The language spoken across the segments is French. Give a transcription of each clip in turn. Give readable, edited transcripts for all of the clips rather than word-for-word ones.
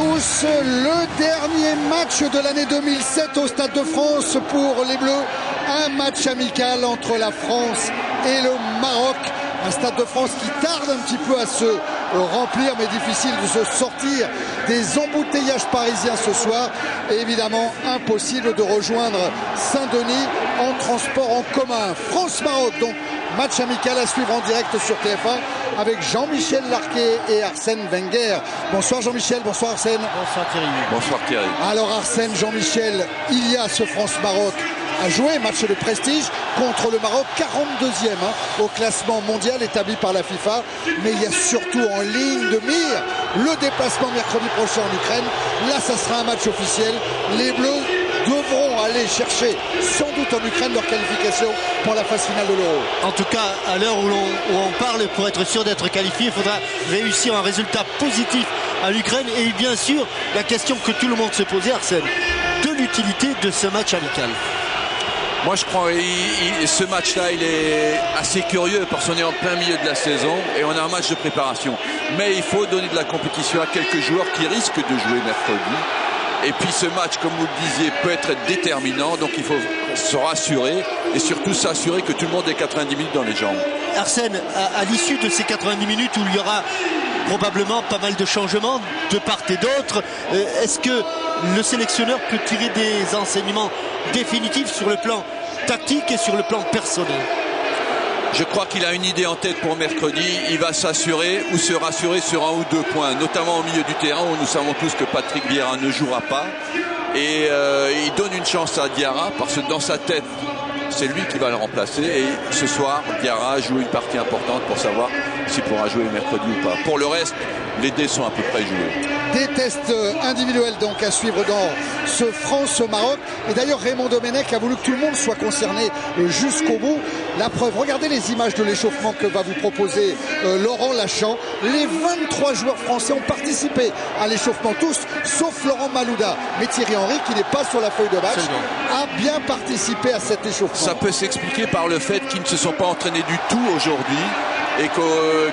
tous, le dernier match de l'année 2007 au Stade de France pour les Bleus. Un match amical entre la France et le Maroc. Un Stade de France qui tarde un petit peu à se remplir, mais difficile de se sortir des embouteillages parisiens ce soir. Et évidemment, impossible de rejoindre Saint-Denis en transport en commun. France-Maroc, donc match amical à suivre en direct sur TF1 avec Jean-Michel Larquet et Arsène Wenger. Bonsoir Jean-Michel, bonsoir Arsène. Bonsoir Thierry. Bonsoir Thierry. Alors Arsène, Jean-Michel, il y a ce France-Maroc à jouer, match de prestige contre le Maroc, 42e au classement mondial établi par la FIFA. Mais il y a surtout en ligne de mire le déplacement mercredi prochain en Ukraine. Là, ça sera un match officiel. Les Bleus devront aller chercher sans doute en Ukraine leur qualification pour la phase finale de l'Euro. En tout cas, à l'heure où on parle, pour être sûr d'être qualifié, il faudra réussir un résultat positif en Ukraine. Et bien sûr, la question que tout le monde se posait, Arsène, de l'utilité de ce match amical. Moi je crois que ce match-là il est assez curieux parce qu'on est en plein milieu de la saison et on a un match de préparation. Mais il faut donner de la compétition à quelques joueurs qui risquent de jouer mercredi. Et puis ce match, comme vous le disiez, peut être déterminant. Donc il faut se rassurer et surtout s'assurer que tout le monde ait 90 minutes dans les jambes. Arsène, à l'issue de ces 90 minutes où il y aura probablement pas mal de changements de part et d'autre, est-ce que le sélectionneur peut tirer des enseignements définitifs sur le plan tactique et sur le plan personnel? Je crois qu'il a une idée en tête pour mercredi. Il va s'assurer ou se rassurer sur un ou deux points, notamment au milieu du terrain où nous savons tous que Patrick Vieira ne jouera pas. Et il donne une chance à Diarra parce que dans sa tête, c'est lui qui va le remplacer. Et ce soir, Diarra joue une partie importante pour savoir s'il pourra jouer mercredi ou pas. Pour le reste, les dés sont à peu près joués. Des tests individuels donc à suivre dans ce France-Maroc. Et d'ailleurs Raymond Domenech a voulu que tout le monde soit concerné jusqu'au bout. La preuve, regardez les images de l'échauffement que va vous proposer Laurent Lachan. Les 23 joueurs français ont participé à l'échauffement, tous, sauf Laurent Malouda. Mais Thierry Henry, qui n'est pas sur la feuille de match, a bien participé à cet échauffement. Ça peut s'expliquer par le fait qu'ils ne se sont pas entraînés du tout aujourd'hui et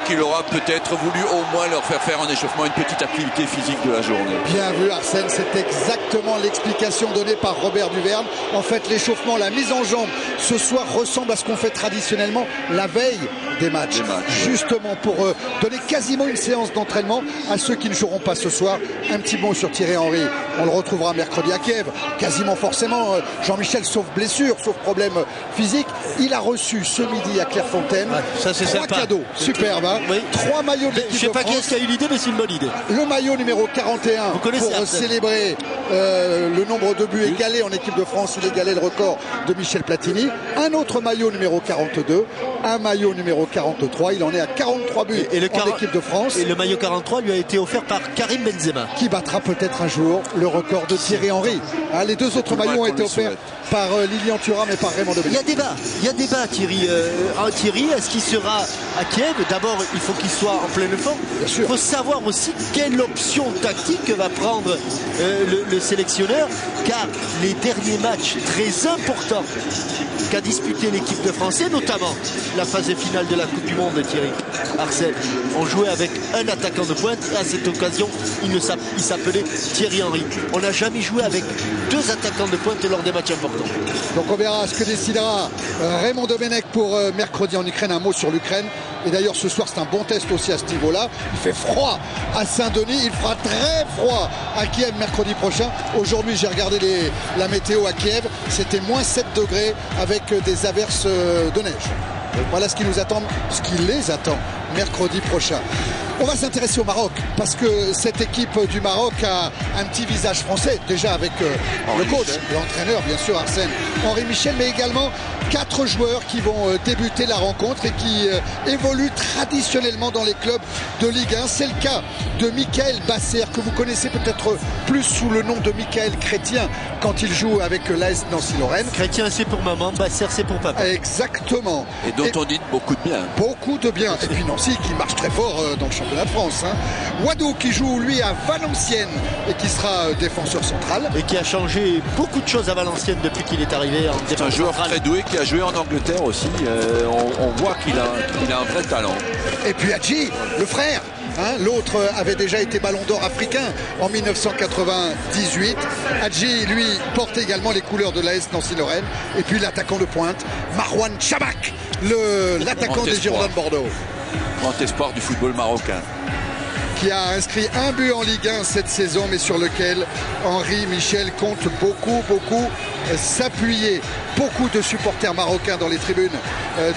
qu'il aura peut-être voulu au moins leur faire en échauffement une petite activité physique de la journée. Bien vu Arsène, c'est exactement l'explication donnée par Robert Duverne. En fait, l'échauffement, la mise en jambe ce soir ressemble à ce qu'on fait traditionnellement la veille des matchs. Justement pour donner quasiment une séance d'entraînement à ceux qui ne joueront pas ce soir. Un petit mot sur Thierry Henry, on le retrouvera mercredi à Kiev, quasiment forcément. Jean-Michel, sauf blessure, sauf problème physique, il a reçu ce midi à Clairefontaine ça c'est 3 sympa. cadeaux, superbe, hein. Oui. 3 maillots de l'équipe de France. Je sais pas qui est-ce qui a eu l'idée, mais c'est une bonne idée. Le maillot numéro 41 pour Arsène. célébrer le nombre de buts égalés en équipe de France. Il égalait le record de Michel Platini. Un autre maillot numéro 42, un maillot numéro 43. Il en est à 43 buts en équipe de France. Et le maillot 43 lui a été offert par Karim Benzema, qui battra peut-être un jour le record de Thierry Henry. Les deux autres maillots ont été offerts par Lilian Thuram et par Raymond Domenech. Il y a débat Thierry. Thierry, est-ce qu'il sera à Kiev? D'abord, il faut qu'il soit en pleine forme. Il faut savoir aussi quelle option tactique va prendre le sélectionneur, car les derniers matchs très importants qu'a disputé l'équipe de France, et notamment la phase finale de la Coupe du Monde, Thierry, Arsène, on jouait avec un attaquant de pointe. À cette occasion, il s'appelait Thierry Henry. On n'a jamais joué avec deux attaquants de pointe lors des matchs importants. Donc on verra ce que décidera Raymond Domenech pour mercredi en Ukraine. Un mot sur l'Ukraine. Et d'ailleurs ce soir c'est un bon test aussi à ce niveau-là. Il fait froid à Saint-Denis, il fera très froid à Kiev mercredi prochain. Aujourd'hui j'ai regardé la météo à Kiev, c'était moins 7 degrés avec des averses de neige. Voilà ce qui nous attend, ce qui les attend mercredi prochain. On va s'intéresser au Maroc parce que cette équipe du Maroc a un petit visage français, déjà avec le coach, l'entraîneur bien sûr Arsène, Henri Michel, mais également 4 joueurs qui vont débuter la rencontre et qui évoluent traditionnellement dans les clubs de Ligue 1. C'est le cas de Michael Basser, que vous connaissez peut-être plus sous le nom de Michael Chrétien quand il joue avec l'AS Nancy-Lorraine. Chrétien c'est pour maman, Basser c'est pour papa. Exactement. Et dont on dit beaucoup de bien. Beaucoup de bien. Et puis Nancy qui marche très fort dans le championnat de France. Wadou qui joue lui à Valenciennes et qui sera défenseur central. Et qui a changé beaucoup de choses à Valenciennes depuis qu'il est arrivé en défense. C'est un joueur très doué qui a joué en Angleterre aussi. On voit qu'il a un vrai talent. Et puis Hadji, le frère. Hein. L'autre avait déjà été ballon d'or africain en 1998. Hadji, lui, porte également les couleurs de l'AS Nancy-Lorraine. Et puis l'attaquant de pointe, Marouane Chamakh, l'attaquant des Girondins de Bordeaux. Grand espoir du football marocain. Qui a inscrit un but en Ligue 1 cette saison, mais sur lequel Henri Michel compte beaucoup s'appuyer. Beaucoup de supporters marocains dans les tribunes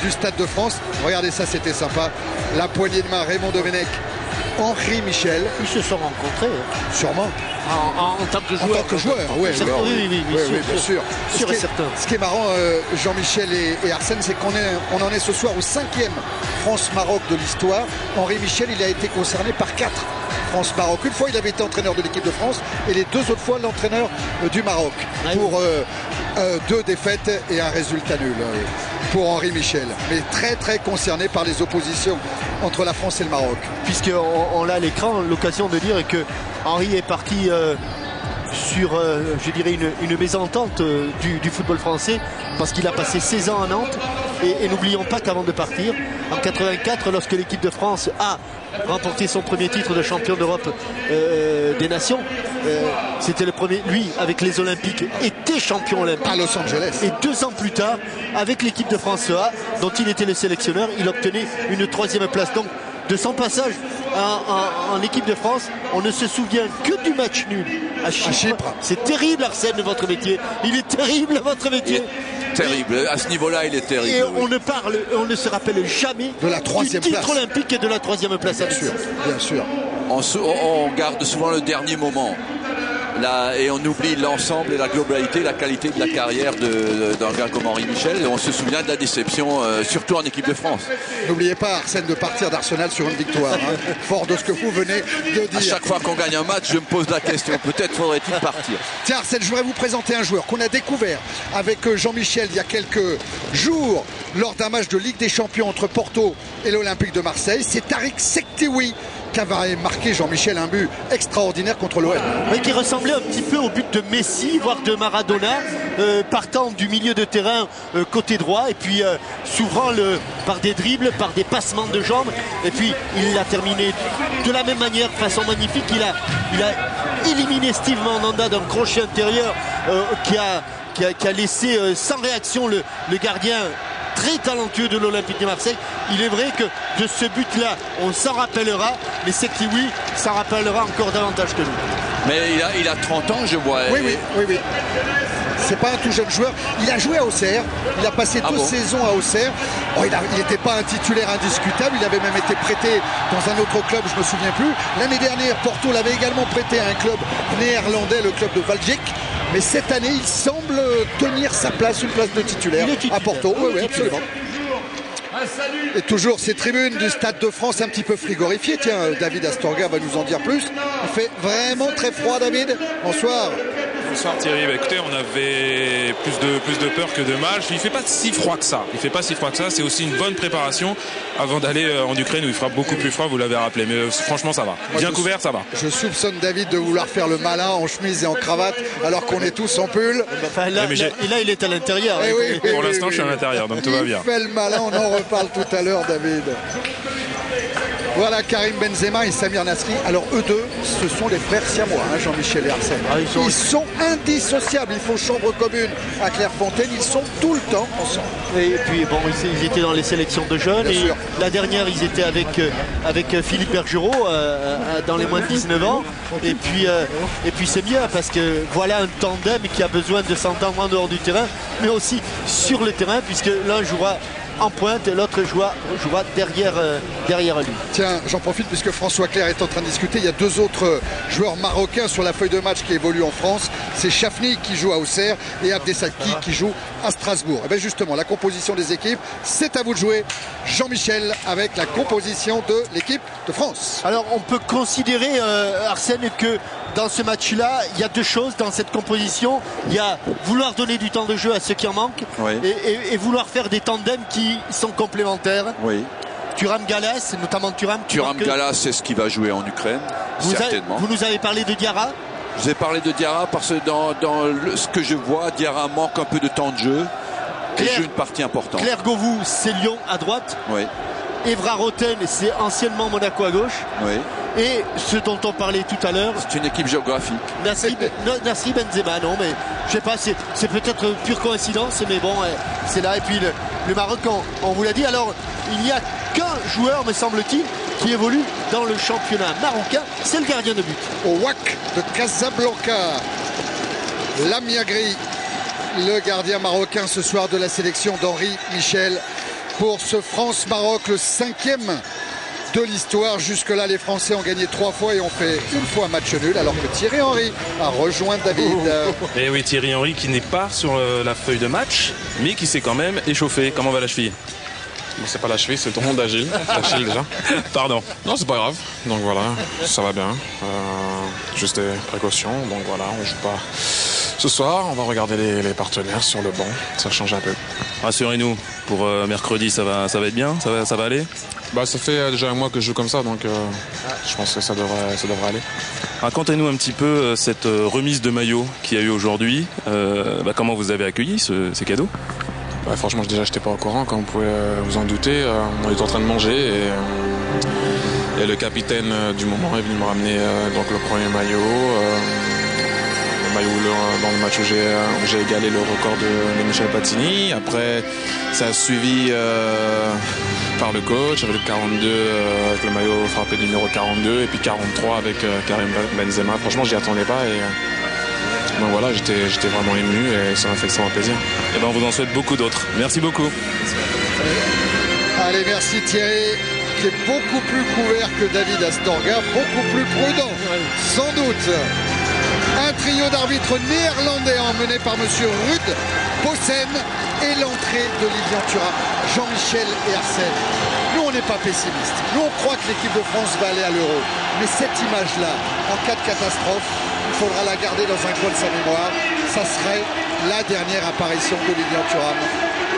du Stade de France. Regardez ça, c'était sympa. La poignée de main, Raymond Domenech, Henri Michel. Ils se sont rencontrés. Sûrement. En tant que joueur. En tant que joueur, oui, bien sûr. Ce qui est marrant, Jean-Michel et Arsène, c'est qu'on en est ce soir au 5e France-Maroc de l'histoire. Henri Michel, il a été concerné par 4 France-Maroc. Une fois, il avait été entraîneur de l'équipe de France et les 2 autres fois, l'entraîneur du Maroc. Pour 2 défaites et un résultat nul pour Henri Michel. Mais très concerné par les oppositions entre la France et le Maroc. Puisqu'on a à l'écran l'occasion de dire que Henri est parti sur, je dirais, une mésentente du football français, parce qu'il a passé 16 ans à Nantes. Et n'oublions pas qu'avant de partir, en 84, lorsque l'équipe de France a remporté son premier titre de champion d'Europe des Nations, c'était le premier, lui, avec les Olympiques, était champion olympique. À Los Angeles. Et 2 ans plus tard, avec l'équipe de France A, dont il était le sélectionneur, il obtenait une 3e place. Donc, de son passage en équipe de France, on ne se souvient que du match nul à Chypre. C'est terrible, Arsène, votre métier. Il est terrible, votre métier. Terrible. À ce niveau-là, il est terrible. Et on ne se rappelle jamais de la 3e du titre place olympique et de la 3e place. Bien sûr. On garde souvent le dernier moment. Là, et on oublie l'ensemble et la globalité, la qualité de la carrière d'un gars comme Henri Michel, et on se souvient de la déception, surtout en équipe de France. N'oubliez pas, Arsène, de partir d'Arsenal sur une victoire, fort de ce que vous venez de dire. À chaque fois qu'on gagne un match, je me pose la question, peut-être faudrait-il partir. Tiens, Arsène, je voudrais vous présenter un joueur qu'on a découvert avec Jean-Michel il y a quelques jours lors d'un match de Ligue des Champions entre Porto et l'Olympique de Marseille. C'est Tariq Sekteoui qui avait marqué, Jean-Michel, un but extraordinaire contre l'OM. Oui, qui ressemblait un petit peu au but de Messi, voire de Maradona, partant du milieu de terrain côté droit, et puis s'ouvrant par des dribbles, par des passements de jambes, et puis il l'a terminé de la même manière, de façon magnifique. Il a éliminé Steve Mandanda d'un crochet intérieur qui a laissé sans réaction le gardien très talentueux de l'Olympique de Marseille. Il est vrai que de ce but-là, on s'en rappellera, mais c'est que oui, ça rappellera encore davantage que nous. Mais il a 30 ans, je vois. Oui. C'est pas un tout jeune joueur. Il a joué à Auxerre. Il a passé 2 saisons à Auxerre. Bon, il n'était pas un titulaire indiscutable. Il avait même été prêté dans un autre club, je me souviens plus. L'année dernière, Porto l'avait également prêté à un club néerlandais, le club de Valjeak. Mais cette année, il semble tenir sa place, une place de titulaire à Porto. Oui, absolument. Et toujours ces tribunes du Stade de France un petit peu frigorifiées. Tiens, David Astorga va nous en dire plus. Il fait vraiment très froid, David. Bonsoir. Bonsoir Thierry. Écoutez, on avait plus de peur que de mal. Il fait pas si froid que ça. C'est aussi une bonne préparation avant d'aller en Ukraine où il fera beaucoup plus froid, vous l'avez rappelé. Mais franchement, ça va. Bien couvert, ça va. Je soupçonne David de vouloir faire le malin en chemise et en cravate alors qu'on est tous en pull. Enfin, là, il est à l'intérieur. Pour l'instant, je suis à l'intérieur, donc tout va bien. Il fait le malin, on en reparle tout à l'heure, David. Voilà Karim Benzema et Samir Nasri. Alors eux deux, ce sont les frères siamois, Jean-Michel et Arsène. Ils sont indissociables. Ils font chambre commune à Clairefontaine. Ils sont tout le temps ensemble. Et puis bon, ils étaient dans les sélections de jeunes. Et la dernière, ils étaient avec Philippe Bergerot dans les moins de 19 ans. Et puis c'est bien parce que voilà un tandem qui a besoin de s'entendre en dehors du terrain, mais aussi sur le terrain, puisque l'un jouera en pointe et l'autre jouera derrière lui. Tiens, j'en profite puisque François Clerc est en train de discuter. Il y a 2 autres joueurs marocains sur la feuille de match qui évoluent en France. C'est Chafni qui joue à Auxerre et Abdesaki qui joue à Strasbourg. Et bien justement, la composition des équipes, c'est à vous de jouer. Jean-Michel avec la composition de l'équipe de France. Alors on peut considérer, Arsène, que dans ce match-là, il y a 2 choses dans cette composition. Il y a vouloir donner du temps de jeu à ceux qui en manquent, et vouloir faire des tandems qui sont complémentaires. Oui. Thuram Gallas, notamment Thuram. Thuram Gallas, c'est ce qui va jouer en Ukraine, certainement. Vous nous avez parlé de Diarra. Je vous ai parlé de Diarra parce que dans ce que je vois, Diarra manque un peu de temps de jeu et joue une partie importante. Claire Govou, c'est Lyon à droite. Oui. Evra Roten, c'est anciennement Monaco à gauche. Oui. Et ce dont on parlait tout à l'heure, C'est une équipe géographique. Nasri Benzema, non mais je sais pas, c'est peut-être pure coïncidence, mais bon, c'est là. Et puis le Maroc, on vous l'a dit. Alors, il n'y a qu'un joueur, me semble-t-il, qui évolue dans le championnat marocain, c'est le gardien de but. Au WAC de Casablanca, Lamiagri, le gardien marocain ce soir de la sélection d'Henri Michel pour ce France-Maroc, le 5e de l'histoire. Jusque-là, les Français ont gagné 3 fois et ont fait une fois match nul, alors que Thierry Henry a rejoint David. Et oui, Thierry Henry qui n'est pas sur la feuille de match, mais qui s'est quand même échauffé. Comment va la cheville? Bon, c'est pas la cheville, c'est le tendon d'Achille. Achille déjà. Pardon. Non, c'est pas grave. Donc voilà, ça va bien. Juste des précautions. Donc voilà, on joue pas ce soir. On va regarder les partenaires sur le banc. Ça change un peu. Rassurez-nous, pour mercredi, ça va être bien? Ça va aller? Bah, ça fait déjà un mois que je joue comme ça, donc je pense que ça devrait aller. Racontez-nous un petit peu cette remise de maillot qu'il y a eu aujourd'hui. Comment vous avez accueilli ces cadeaux? Bah, franchement, déjà, j'étais pas au courant, comme vous pouvez vous en douter. On était en train de manger et le capitaine du moment est venu me ramener donc le premier maillot. Le maillot dans le match où j'ai égalé le record de Michel Platini. Après, ça a suivi par le coach avec le 42, avec le maillot frappé numéro 42 et puis 43 avec Karim Benzema. Franchement, j'y attendais pas et donc voilà, j'étais vraiment ému et ça m'a fait extrêmement plaisir. Et ben on vous en souhaite beaucoup d'autres. Merci beaucoup. Allez, merci Thierry, qui est beaucoup plus couvert que David Astorga, beaucoup plus prudent, sans doute. Un trio d'arbitres néerlandais emmené par monsieur Ruud Bossen et l'entrée de Lilian Thuram, Jean-Michel et Arsène. Nous, on n'est pas pessimistes. Nous, on croit que l'équipe de France va aller à l'Euro. Mais cette image-là, en cas de catastrophe, il faudra la garder dans un coin de sa mémoire. Ça serait la dernière apparition de Lilian Thuram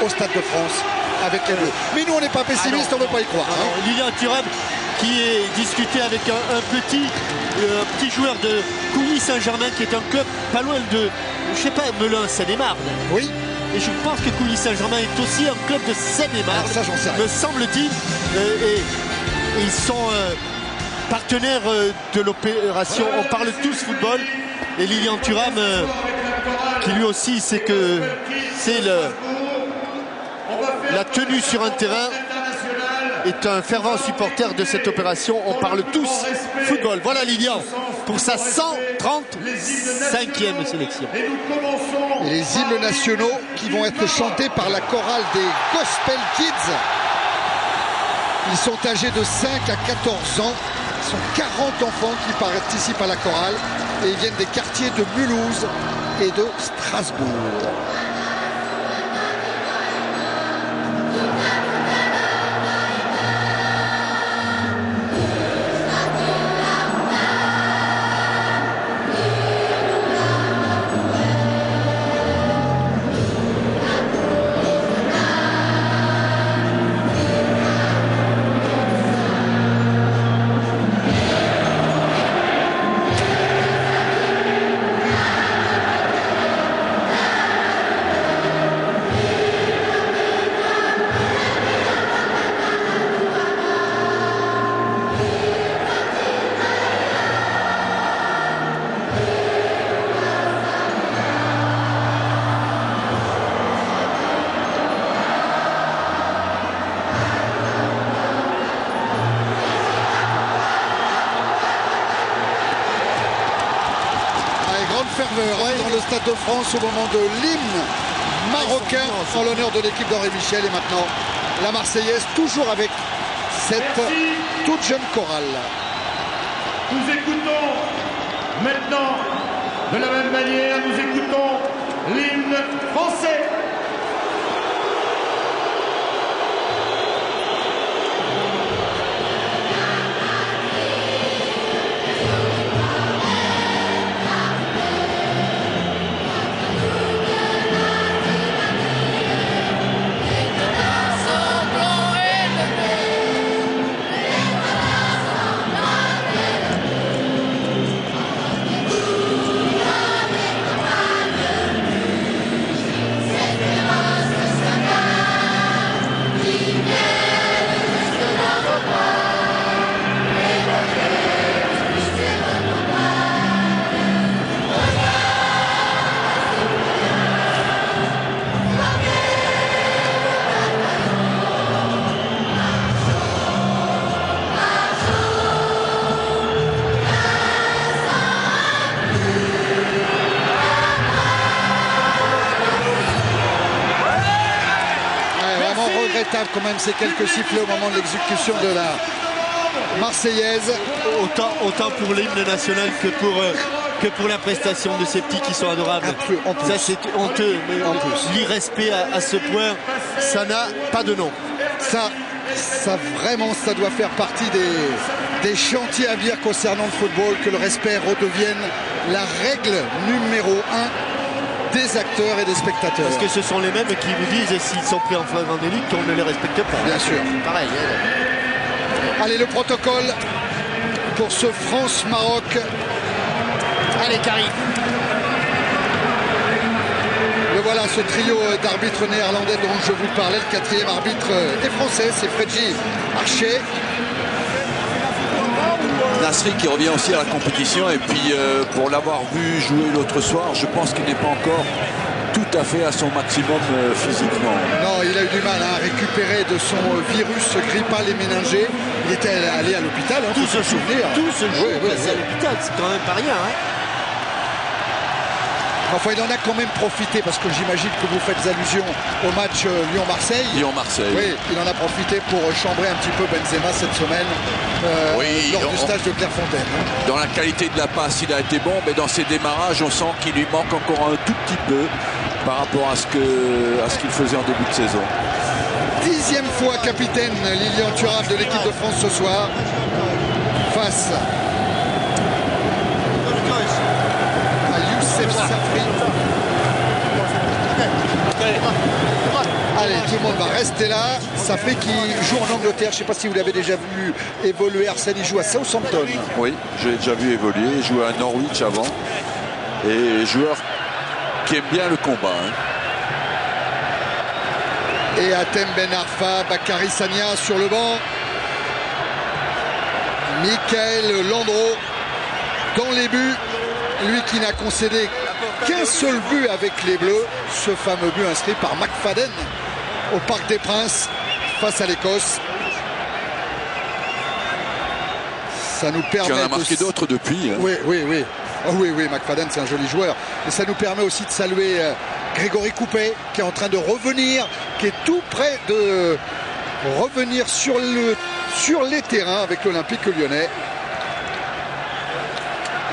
au Stade de France avec les Bleus. Mais nous, on n'est pas pessimistes, on ne veut pas y croire. Lilian Thuram qui est discuté avec un petit joueur de Couilly Saint-Germain, qui est un club pas loin de, je sais pas, Melun, Seine-et-Marne. Oui. Et je pense que Couilly Saint-Germain est aussi un club de Seine-et-Marne, ça, j'en sais rien. me semble-t-il. Et ils sont partenaires de l'opération On parle tous football. Et Lilian Thuram, qui lui aussi sait que c'est la tenue sur un terrain, est un fervent supporter de cette opération. On parle tous football. Voilà Lilian pour sa 135e sélection. Et les hymnes nationaux qui vont être chantés par la chorale des Gospel Kids. Ils sont âgés de 5 à 14 ans. Ils sont 40 enfants qui participent à la chorale. Et ils viennent des quartiers de Mulhouse et de Strasbourg. Dans le Stade de France au moment de l'hymne marocain en l'honneur de l'équipe d'Henri Michel. Et maintenant la Marseillaise, toujours avec cette toute jeune chorale. Nous écoutons maintenant, de la même manière, nous écoutons l'hymne français. regrettable quand même ces quelques sifflets au moment de l'exécution de la Marseillaise. Autant pour l'hymne national que pour la prestation de ces petits qui sont adorables. Ça c'est honteux. L'irrespect à ce point, ça n'a pas de nom. Ça vraiment, ça doit faire partie des chantiers à venir concernant le football, que le respect redevienne la règle numéro 1 des acteurs et des spectateurs. Parce que ce sont les mêmes qui vous disent, s'ils sont pris en flagrant délit, qu'on ne les respecte pas. Bien sûr. Pareil. Allez, le protocole pour ce France-Maroc. Allez, Karim. Le voilà, ce trio d'arbitres néerlandais dont je vous parlais. Le quatrième arbitre est français, c'est Fredji Archer. Nasri qui revient aussi à la compétition, et puis pour l'avoir vu jouer l'autre soir, je pense qu'il n'est pas encore tout à fait à son maximum physiquement. Non, il a eu du mal à récupérer de son virus grippal et méningé. Il était allé à l'hôpital, hein, tout se souvenir. Tout se joue à l'hôpital, c'est quand même pas rien. Enfin, il en a quand même profité, parce que j'imagine que vous faites allusion au match Lyon-Marseille. Lyon-Marseille. Oui, il en a profité pour chambrer un petit peu Benzema cette semaine lors du stage de Clairefontaine. Dans la qualité de la passe, il a été bon, mais dans ses démarrages, on sent qu'il lui manque encore un tout petit peu par rapport à ce qu'il faisait en début de saison. 10e fois capitaine Lilian Thuram de l'équipe de France ce soir, face à Youssef Safri. Allez, tout le monde va rester là. Safri qui joue en Angleterre. Je ne sais pas si vous l'avez déjà vu évoluer. Arsène, il joue à Southampton. Oui, je l'ai déjà vu évoluer. Il jouait à Norwich avant. Et joueur qui aime bien le combat. Et Hatem Ben Arfa, Bakary Sagna sur le banc. Michael Landreau dans les buts. Lui qui n'a concédé qu'un seul but avec les Bleus. Ce fameux but inscrit par McFadden au Parc des Princes face à l'Écosse. Ça nous permet. Tu en as marqué d'autres depuis. Hein. Oui. Oh oui, McFadden, c'est un joli joueur. Et ça nous permet aussi de saluer Grégory Coupet, qui est en train de revenir, qui est tout près de revenir sur les terrains avec l'Olympique Lyonnais.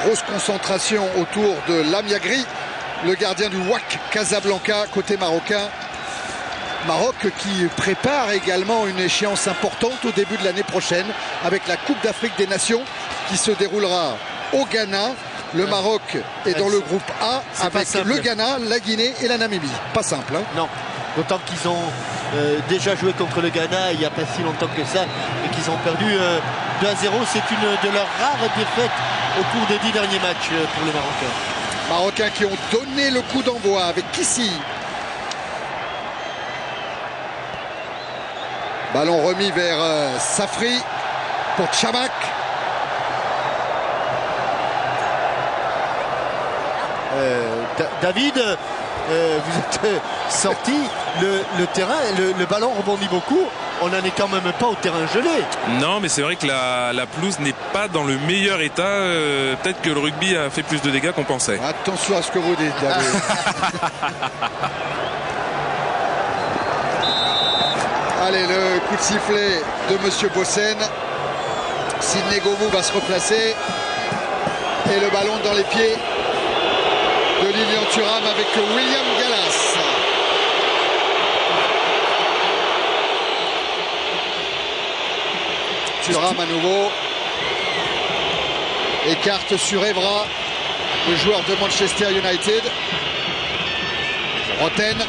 Grosse concentration autour de Lamiagri, le gardien du WAC Casablanca, côté marocain. Maroc qui prépare également une échéance importante au début de l'année prochaine avec la Coupe d'Afrique des Nations qui se déroulera au Ghana. Le Maroc est dans le groupe A avec le Ghana, la Guinée et la Namibie. Pas simple. Hein. Non, d'autant qu'ils ont déjà joué contre le Ghana il n'y a pas si longtemps que ça et qu'ils ont perdu 2-0. C'est une de leurs rares défaites au cours des 10 derniers matchs pour les Marocains. Marocains qui ont donné le coup d'envoi avec Kissi. Ballon remis vers Safri pour Chamak. David, vous êtes sorti, le terrain, le ballon rebondit beaucoup. On n'en est quand même pas au terrain gelé. Non, mais c'est vrai que la pelouse n'est pas dans le meilleur état. Peut-être que le rugby a fait plus de dégâts qu'on pensait. Attention à ce que vous dites, David. Allez, le coup de sifflet de Monsieur Bossen. Sidney Govou va se replacer. Et le ballon dans les pieds de Lilian Thuram avec William Gallas. Thuram à nouveau. Écarte sur Evra, le joueur de Manchester United. Roten.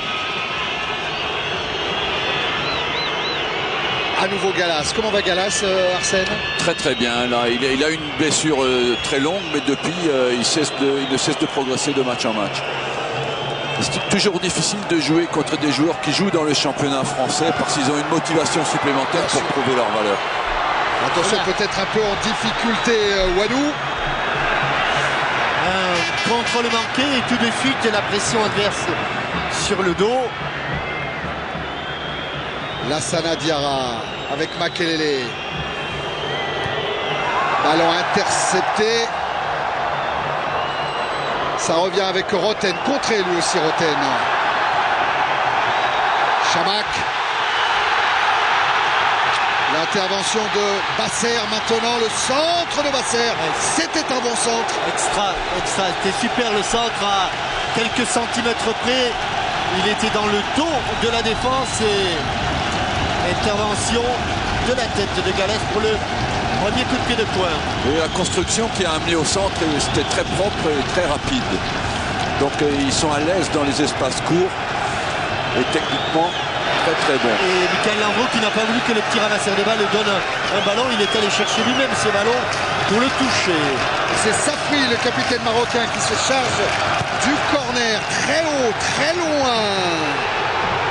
À nouveau Gallas. Comment va Gallas, Arsène? Très bien. Là, il a une blessure très longue, mais depuis, il ne cesse de progresser de match en match. C'est toujours difficile de jouer contre des joueurs qui jouent dans le championnat français parce qu'ils ont une motivation supplémentaire pour prouver leur valeur. Attention, peut-être un peu en difficulté, Wadou. Un contrôle manqué et tout de suite la pression adverse sur le dos. Lassana Diarra avec Makelele. Ballon intercepté. Ça revient avec Roten. Contré lui aussi Roten. Chamak. L'intervention de Basser maintenant, le centre de Basser. C'était un bon centre. Extra. C'était super le centre à quelques centimètres près. Il était dans le dos de la défense et intervention de la tête de Galès pour le premier coup de pied de poing. Et la construction qui a amené au centre, c'était très propre et très rapide. Donc ils sont à l'aise dans les espaces courts et techniquement très bon. Et Michael Landreau qui n'a pas voulu que le petit ramasseur de balles donne un ballon, il est allé chercher lui-même ce ballon pour le toucher. C'est Safri, le capitaine marocain, qui se charge du corner très haut, très loin.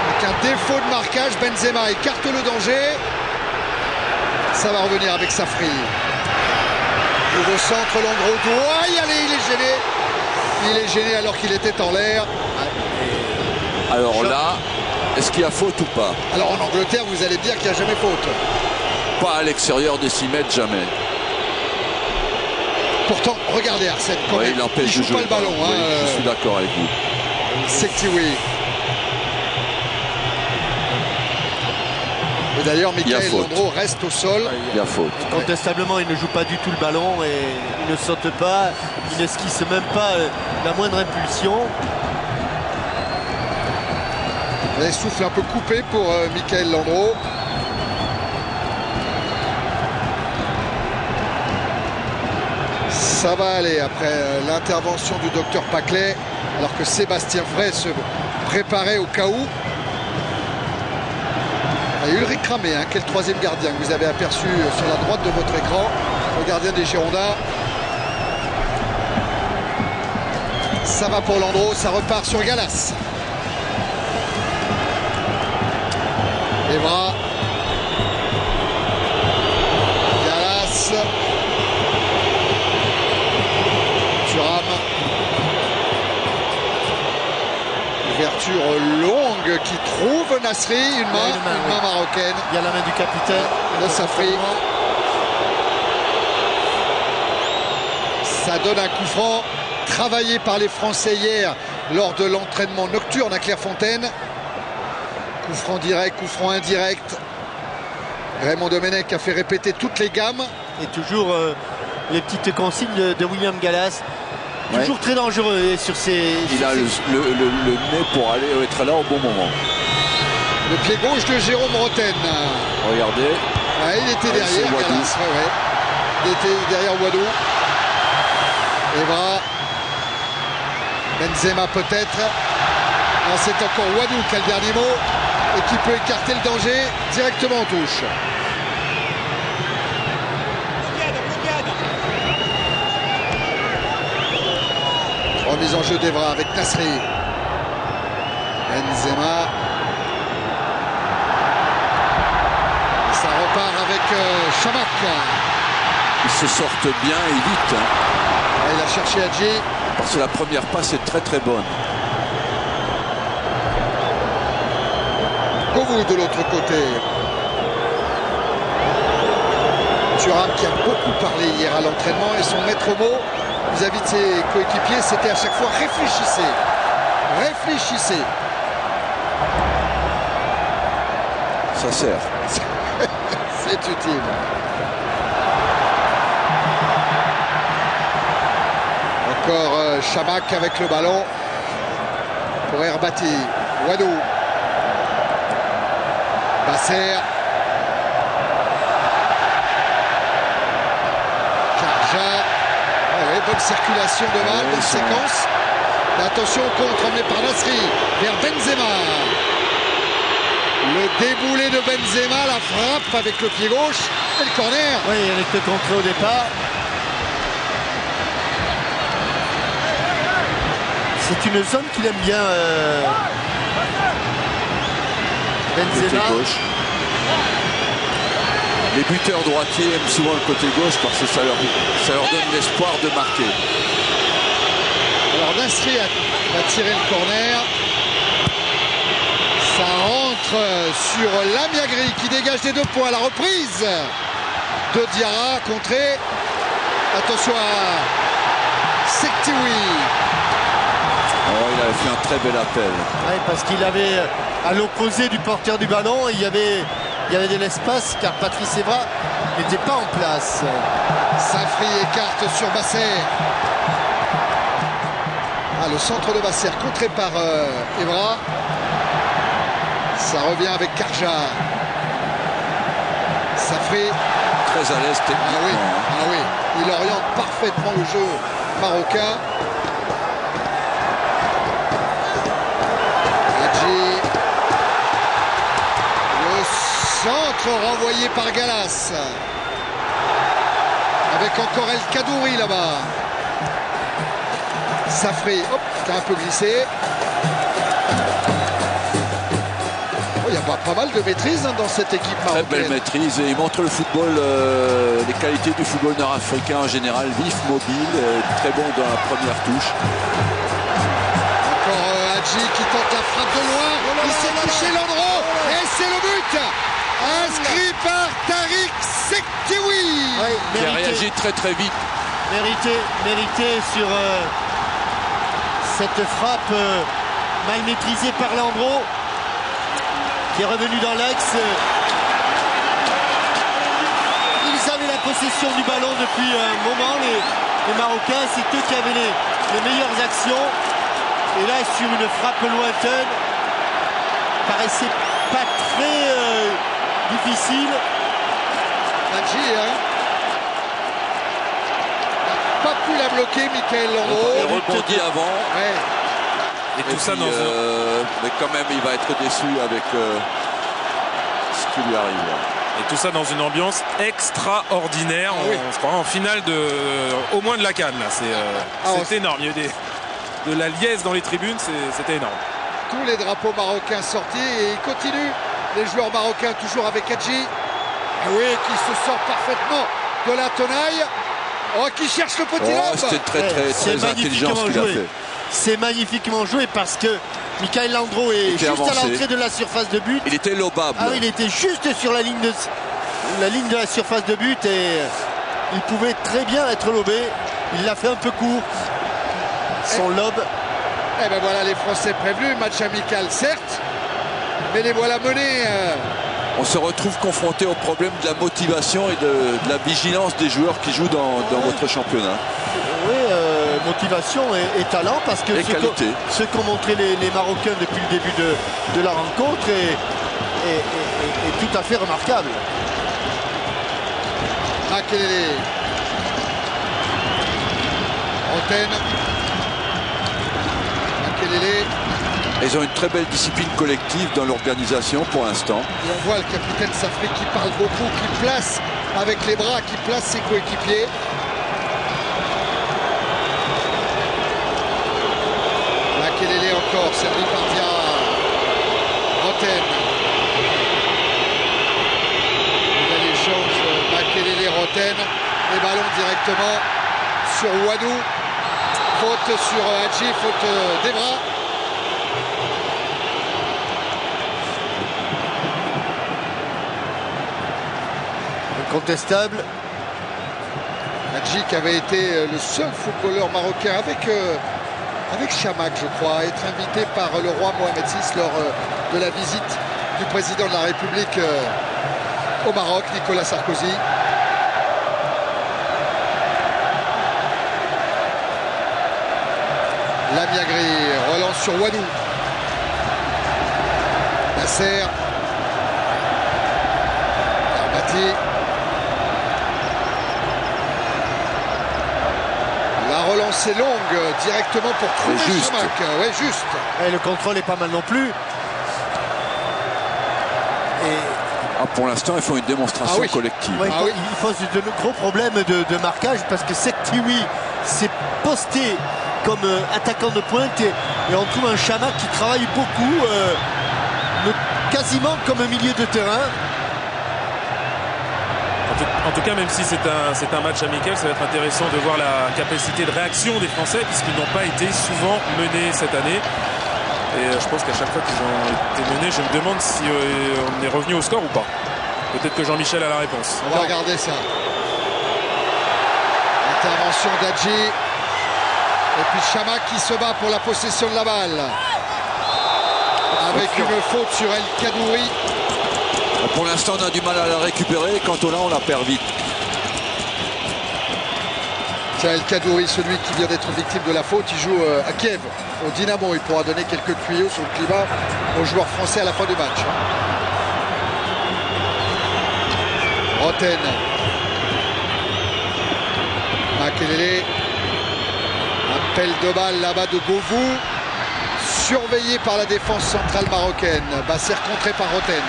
Avec un défaut de marquage, Benzema écarte le danger. Ça va revenir avec Safri. Nouveau centre, Landreau doit y aller, il est gêné. Il est gêné alors qu'il était en l'air. Alors là, est-ce qu'il y a faute ou pas? Alors en Angleterre, vous allez dire qu'il n'y a jamais faute. Pas à l'extérieur des 6 mètres, jamais. Pourtant, regardez Arsène, quand même, il empêche joue de jouer pas le ballon. Oui, je suis d'accord avec vous. Sektiwi. Et d'ailleurs, Michael Landreau reste au sol. Il y a faute. Incontestablement, il ne joue pas du tout le ballon et il ne saute pas, il n'esquisse même pas la moindre impulsion. Un souffle un peu coupé pour Michael Landreau. Ça va aller après l'intervention du docteur Paclet, alors que Sébastien Frey se préparait au cas où. Il y a Ulrich Ramé, qui est le troisième gardien que vous avez aperçu sur la droite de votre écran, le gardien des Girondins. Ça va pour Landreau, ça repart sur Gallas. Evra. Gallas. Thuram. Ouverture longue qui trouve Nasri, une main marocaine. Il y a la main du capitaine de Safri. Ça donne un coup franc travaillé par les Français hier lors de l'entraînement nocturne à Clairefontaine. Coup franc direct, coup franc indirect. Raymond Domenech a fait répéter toutes les gammes. Et toujours les petites consignes de William Gallas. Toujours très dangereux et sur ses... Il a le nez pour aller être là au bon moment. Le pied gauche de Jérôme Roten. Regardez. Il était derrière Gallas. Il était derrière Wadou. Evra. Benzema peut-être. Non, c'est encore Wadou qui a le dernier mot et qui peut écarter le danger directement en touche. Remise en jeu d'Evra avec Nasri. Benzema. Et ça repart avec Chamak. Ils se sortent bien et vite. Il a cherché Hadji. Parce que la première passe est très bonne. Govou de l'autre côté. Thuram qui a beaucoup parlé hier à l'entraînement et son maître mot vis-à-vis de ses coéquipiers, c'était à chaque fois réfléchissez. Réfléchissez. Ça sert. C'est utile. Encore Chamak avec le ballon pour Herbati. Wadou. Basser. Karja. Bonne circulation de balle, bonne séquence. Et attention au contre emmené par Nasri vers Benzema. Le déboulé de Benzema, la frappe avec le pied gauche et le corner. Oui, avec le contre au départ. C'est une zone qu'il aime bien. Benzema. Les buteurs droitiers aiment souvent le côté gauche parce que ça leur donne l'espoir de marquer. Alors Nasri va tirer le corner. Ça rentre sur Lamiagri qui dégage des 2 points. La reprise de Diarra contrée. Attention à Sektiwi. Il avait fait un très bel appel. Oui, parce qu'il avait à l'opposé du porteur du ballon, il y avait il y avait de l'espace car Patrice Evra n'était pas en place. Safri écarte sur Basser. Ah, le centre de Basser contré par Evra. Ça revient avec Karja. Safri. Très à l'aise techniquement. Ah oui. Il oriente parfaitement le jeu marocain. Hadji. Le centre renvoyé par Gallas. Avec encore El Kadouri là-bas. Safri, hop, qui a un peu glissé. Il y a pas mal de maîtrise dans cette équipe marocaine. Très belle maîtrise et il montre le football, les qualités du football nord-africain en général, vif, mobile, très bon dans la première touche. Encore Hadji qui tente la frappe de loin, il s'est touché Landreau et c'est le but inscrit par Tariq Sektiwi. Qui a réagi très très vite. Mérité sur cette frappe mal maîtrisée par Landreau, qui est revenu dans l'axe. Ils avaient la possession du ballon depuis un moment, les Marocains, c'est eux qui avaient les meilleures actions. Et là, sur une frappe lointaine, paraissait pas très difficile. Hadji, hein, n'a pas pu la bloquer, Michael Landreau. Il rebondit avant. Ouais. Et tout ça puis, dans mais quand même, il va être déçu avec ce qui lui arrive. Et tout ça dans une ambiance extraordinaire. Ah oui. On se croit en finale au moins de la CAN. C'est énorme. Il y a eu de la liesse dans les tribunes, c'était énorme. Tous les drapeaux marocains sortis et ils continuent. Les joueurs marocains toujours avec Hadji. Ah oui, qui se sort parfaitement de la tenaille. Oh, qui cherche le petit lobe. C'était très intelligent ce qu'il a fait. C'est magnifiquement joué parce que Michael Landreau est juste avancé à l'entrée de la surface de but. Il était lobable. Ah oui, il était juste sur la ligne de la surface de but et il pouvait très bien être lobé. Il l'a fait un peu court, son lobe. Eh ben voilà les Français prévenus, match amical certes, mais les voilà menés. On se retrouve confronté au problème de la motivation et de la vigilance des joueurs qui jouent dans votre championnat. Oui, motivation et talent, parce que ce qu'ont montré les Marocains depuis le début de la rencontre est tout à fait remarquable. Makelele. Roten. Makelele. Ils ont une très belle discipline collective dans l'organisation pour l'instant. Et on voit le capitaine Safri qui parle beaucoup, qui place avec les bras, qui place ses coéquipiers. Makelele encore, servi par Diarra. Roten. Nouvelle échange, Makelele, Roten. Les ballons directement sur Wadou. Faute sur Hadji, faute d'Evra. Incontestable. Hadji qui avait été le seul footballeur marocain avec Chamakh, je crois, à être invité par le roi Mohamed VI lors de la visite du président de la République au Maroc, Nicolas Sarkozy. Lamiagri relance sur Wadou. Nasser. Herbati. La relance est longue directement pour trouver Chamakh. Ouais, juste. Et le contrôle est pas mal non plus. Pour l'instant, ils font une démonstration collective. Ouais, il pose de gros problèmes de marquage parce que Sektiwi s'est posté comme attaquant de pointe et on trouve un Chamakh qui travaille beaucoup, quasiment comme un milieu de terrain. En tout cas, même si c'est un match amical, ça va être intéressant de voir la capacité de réaction des Français puisqu'ils n'ont pas été souvent menés cette année. Et je pense qu'à chaque fois qu'ils ont été menés, je me demande si on est revenu au score ou pas. Peut-être que Jean-Michel a la réponse. On va regarder ça. Intervention d'Hadji. Et puis Chamakh qui se bat pour la possession de la balle. Avec une faute sur El Kadouri. Pour l'instant, on a du mal à la récupérer. Quand on l'a, on la perd vite. Tiens, El Kadouri, celui qui vient d'être victime de la faute, il joue à Kiev, au Dynamo. Il pourra donner quelques tuyaux sur le climat aux joueurs français à la fin du match. Roten. Makelele. Appel de balle là-bas de Govou. Surveillé par la défense centrale marocaine. Basser contré par Roten.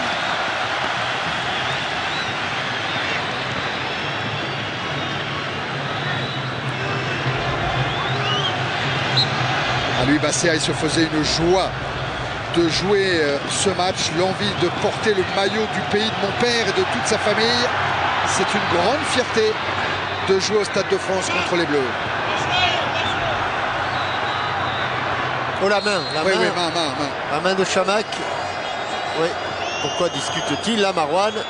À lui, Basser, il se faisait une joie de jouer ce match, l'envie de porter le maillot du pays de mon père et de toute sa famille. C'est une grande fierté de jouer au Stade de France contre les Bleus. Oh, la main, Oui, main. main. La main de Chamakh. Oui. Pourquoi discute-t-il là, Marouane?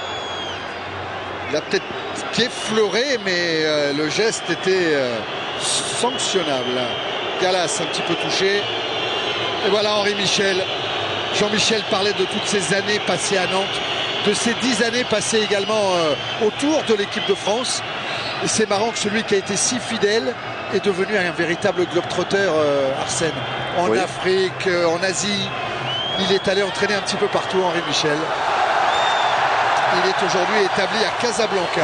Il a peut-être effleuré, mais le geste était sanctionnable. Gallas un petit peu touché. Et voilà Henri Michel. Jean-Michel parlait de toutes ces années passées à Nantes, de ces 10 années passées également autour de l'équipe de France. Et c'est marrant que celui qui a été si fidèle est devenu un véritable globe-trotter, Arsène. En Afrique, en Asie. Il est allé entraîner un petit peu partout, Henri Michel. Il est aujourd'hui établi à Casablanca.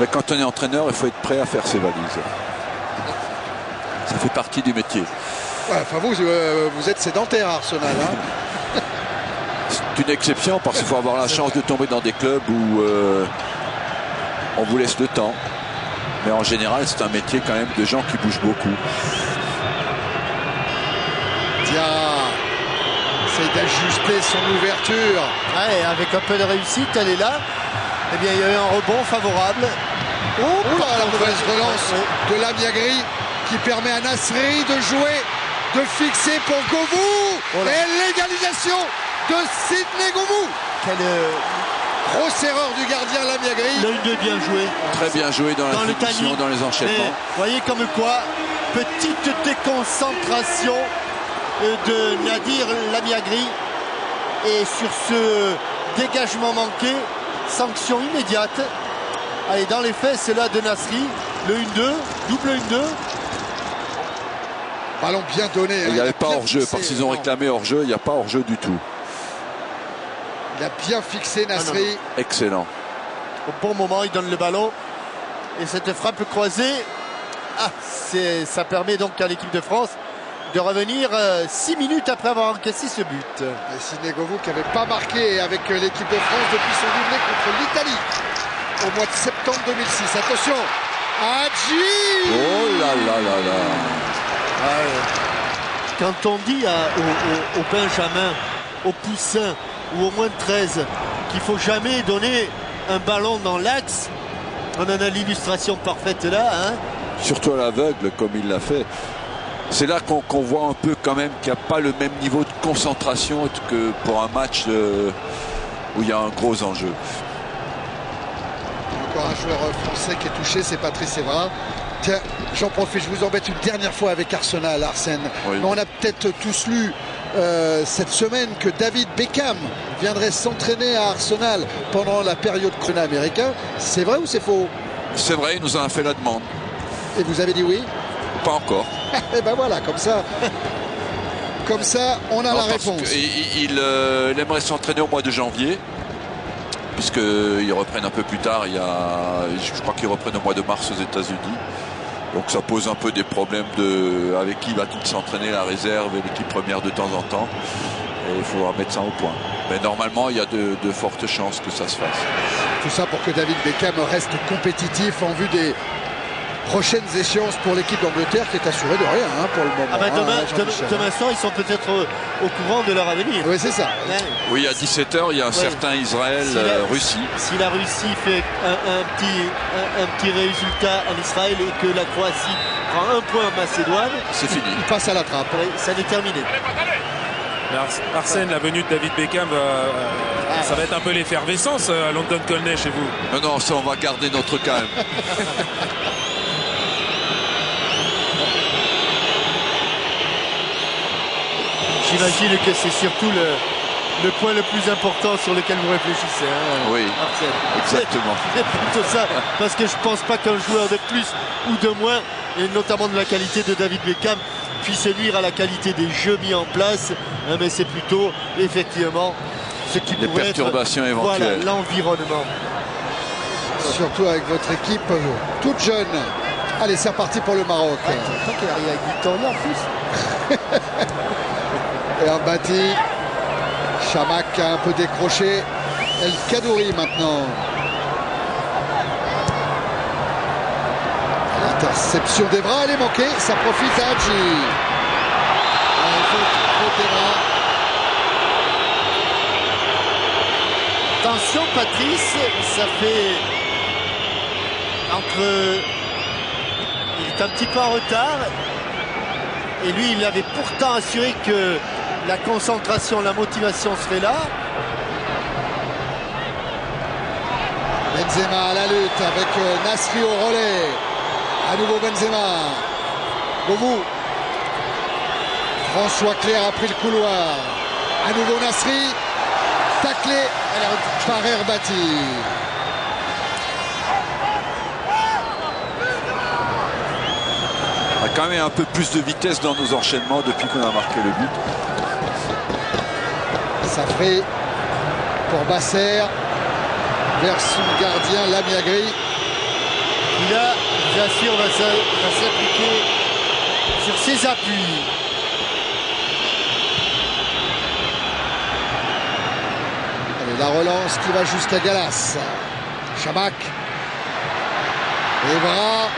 Mais quand on est entraîneur, il faut être prêt à faire ses valises. Ça fait partie du métier. Ouais, enfin vous êtes sédentaire à Arsenal. Hein. C'est une exception parce qu'il faut avoir la chance de tomber dans des clubs où on vous laisse le temps. Mais en général, c'est un métier quand même de gens qui bougent beaucoup. Dia essaye d'ajuster son ouverture. Ouais, avec un peu de réussite, elle est là. Eh bien, il y a eu un rebond favorable. Oh là, la mauvaise relance de Lamiagri qui permet à Nasri de jouer, de fixer pour Govou. Et l'égalisation de Sidney Govou. Quelle grosse erreur du gardien Lamiagri. Le 1-2 bien joué. Très bien joué dans la finition, dans les enchaînements. Vous voyez comme quoi, petite déconcentration de Nadir Lamiagri. Et sur ce dégagement manqué, sanction immédiate. Allez, dans les faits, c'est là de Nasri. Le 1-2, double 1-2. Ballon bien donné. Il n'y avait pas hors-jeu, parce qu'ils ont réclamé hors-jeu, il n'y a pas hors-jeu du tout. Il a bien fixé Nasri. Non. Excellent. Au bon moment, il donne le ballon. Et cette frappe croisée, ça permet donc à l'équipe de France de revenir 6 minutes après avoir encaissé ce but. Et Sidney Govou qui n'avait pas marqué avec l'équipe de France depuis son doublé contre l'Italie au mois de septembre 2006. Attention, Hadji. Oh là là là là. Quand on dit au Benjamin, au Poussin ou au moins de 13 qu'il ne faut jamais donner un ballon dans l'axe, on en a l'illustration parfaite là. Hein. Surtout à l'aveugle comme il l'a fait. C'est là qu'on voit un peu quand même qu'il n'y a pas le même niveau de concentration que pour un match où il y a un gros enjeu. Encore un joueur français qui est touché, c'est Patrice Evra. Tiens, j'en profite, je vous embête une dernière fois avec Arsenal, Arsène. Oui. Mais on a peut-être tous lu cette semaine que David Beckham viendrait s'entraîner à Arsenal pendant la période chrono américain. C'est vrai ou c'est faux? C'est vrai, il nous en a fait la demande. Et vous avez dit oui? Pas encore. Et ben voilà, comme ça, on a la réponse. Il aimerait s'entraîner au mois de janvier, puisqu'ils reprennent un peu plus tard. Je crois qu'ils reprennent au mois de mars aux États-Unis. Donc ça pose un peu des problèmes avec qui va-t-il s'entraîner, la réserve et l'équipe première de temps en temps. Et il faut mettre ça au point. Mais normalement, il y a de fortes chances que ça se fasse. Tout ça pour que David Beckham reste compétitif en vue des prochaines échéances pour l'équipe d'Angleterre qui est assurée de rien pour le moment. Demain soir, ils sont peut-être au courant de leur avenir. Oui, c'est ça. Ouais. Oui, à 17h, il y a un certain Israël, Russie. Si la Russie fait un petit résultat en Israël et que la Croatie prend un point en Macédoine, c'est fini. Il passe à la trappe. Ça est terminé. Arsène, la venue de David Beckham, ça va être un peu l'effervescence à London Colney chez vous. Non, ça, on va garder notre calme. J'imagine que c'est surtout le point le plus important sur lequel vous réfléchissez, hein, Oui, Arsène. exactement. C'est plutôt ça, parce que je pense pas qu'un joueur de plus ou de moins, et notamment de la qualité de David Beckham, puisse nuire à la qualité des jeux mis en place, hein, mais c'est plutôt effectivement ce qui Les pourrait perturbations être éventuelles. voilà, l'environnement. Surtout avec votre équipe toute jeune. Allez, c'est reparti pour le Maroc. Je crois qu'il y a Victoria en plus. Et un bâti. Chamakh a un peu décroché. El Kadouri maintenant. L'interception des bras, elle est manquée. Ça profite à Hadji. Allez, faute des bras. Attention Patrice, ça fait entre... Il est un petit peu en retard. Et lui, il avait pourtant assuré que la concentration, la motivation serait là. Benzema à la lutte avec Nasri au relais. À nouveau Benzema. Govou. François Clerc a pris le couloir. À nouveau Nasri. Taclé par Herbati. On a quand même un peu plus de vitesse dans nos enchaînements depuis qu'on a marqué le but. Safri pour Basser. Vers son gardien Lamiagri. Il a, bien sûr, va s'appliquer sur ses appuis. Allez, la relance qui va jusqu'à Galas. Chamakh. Evra.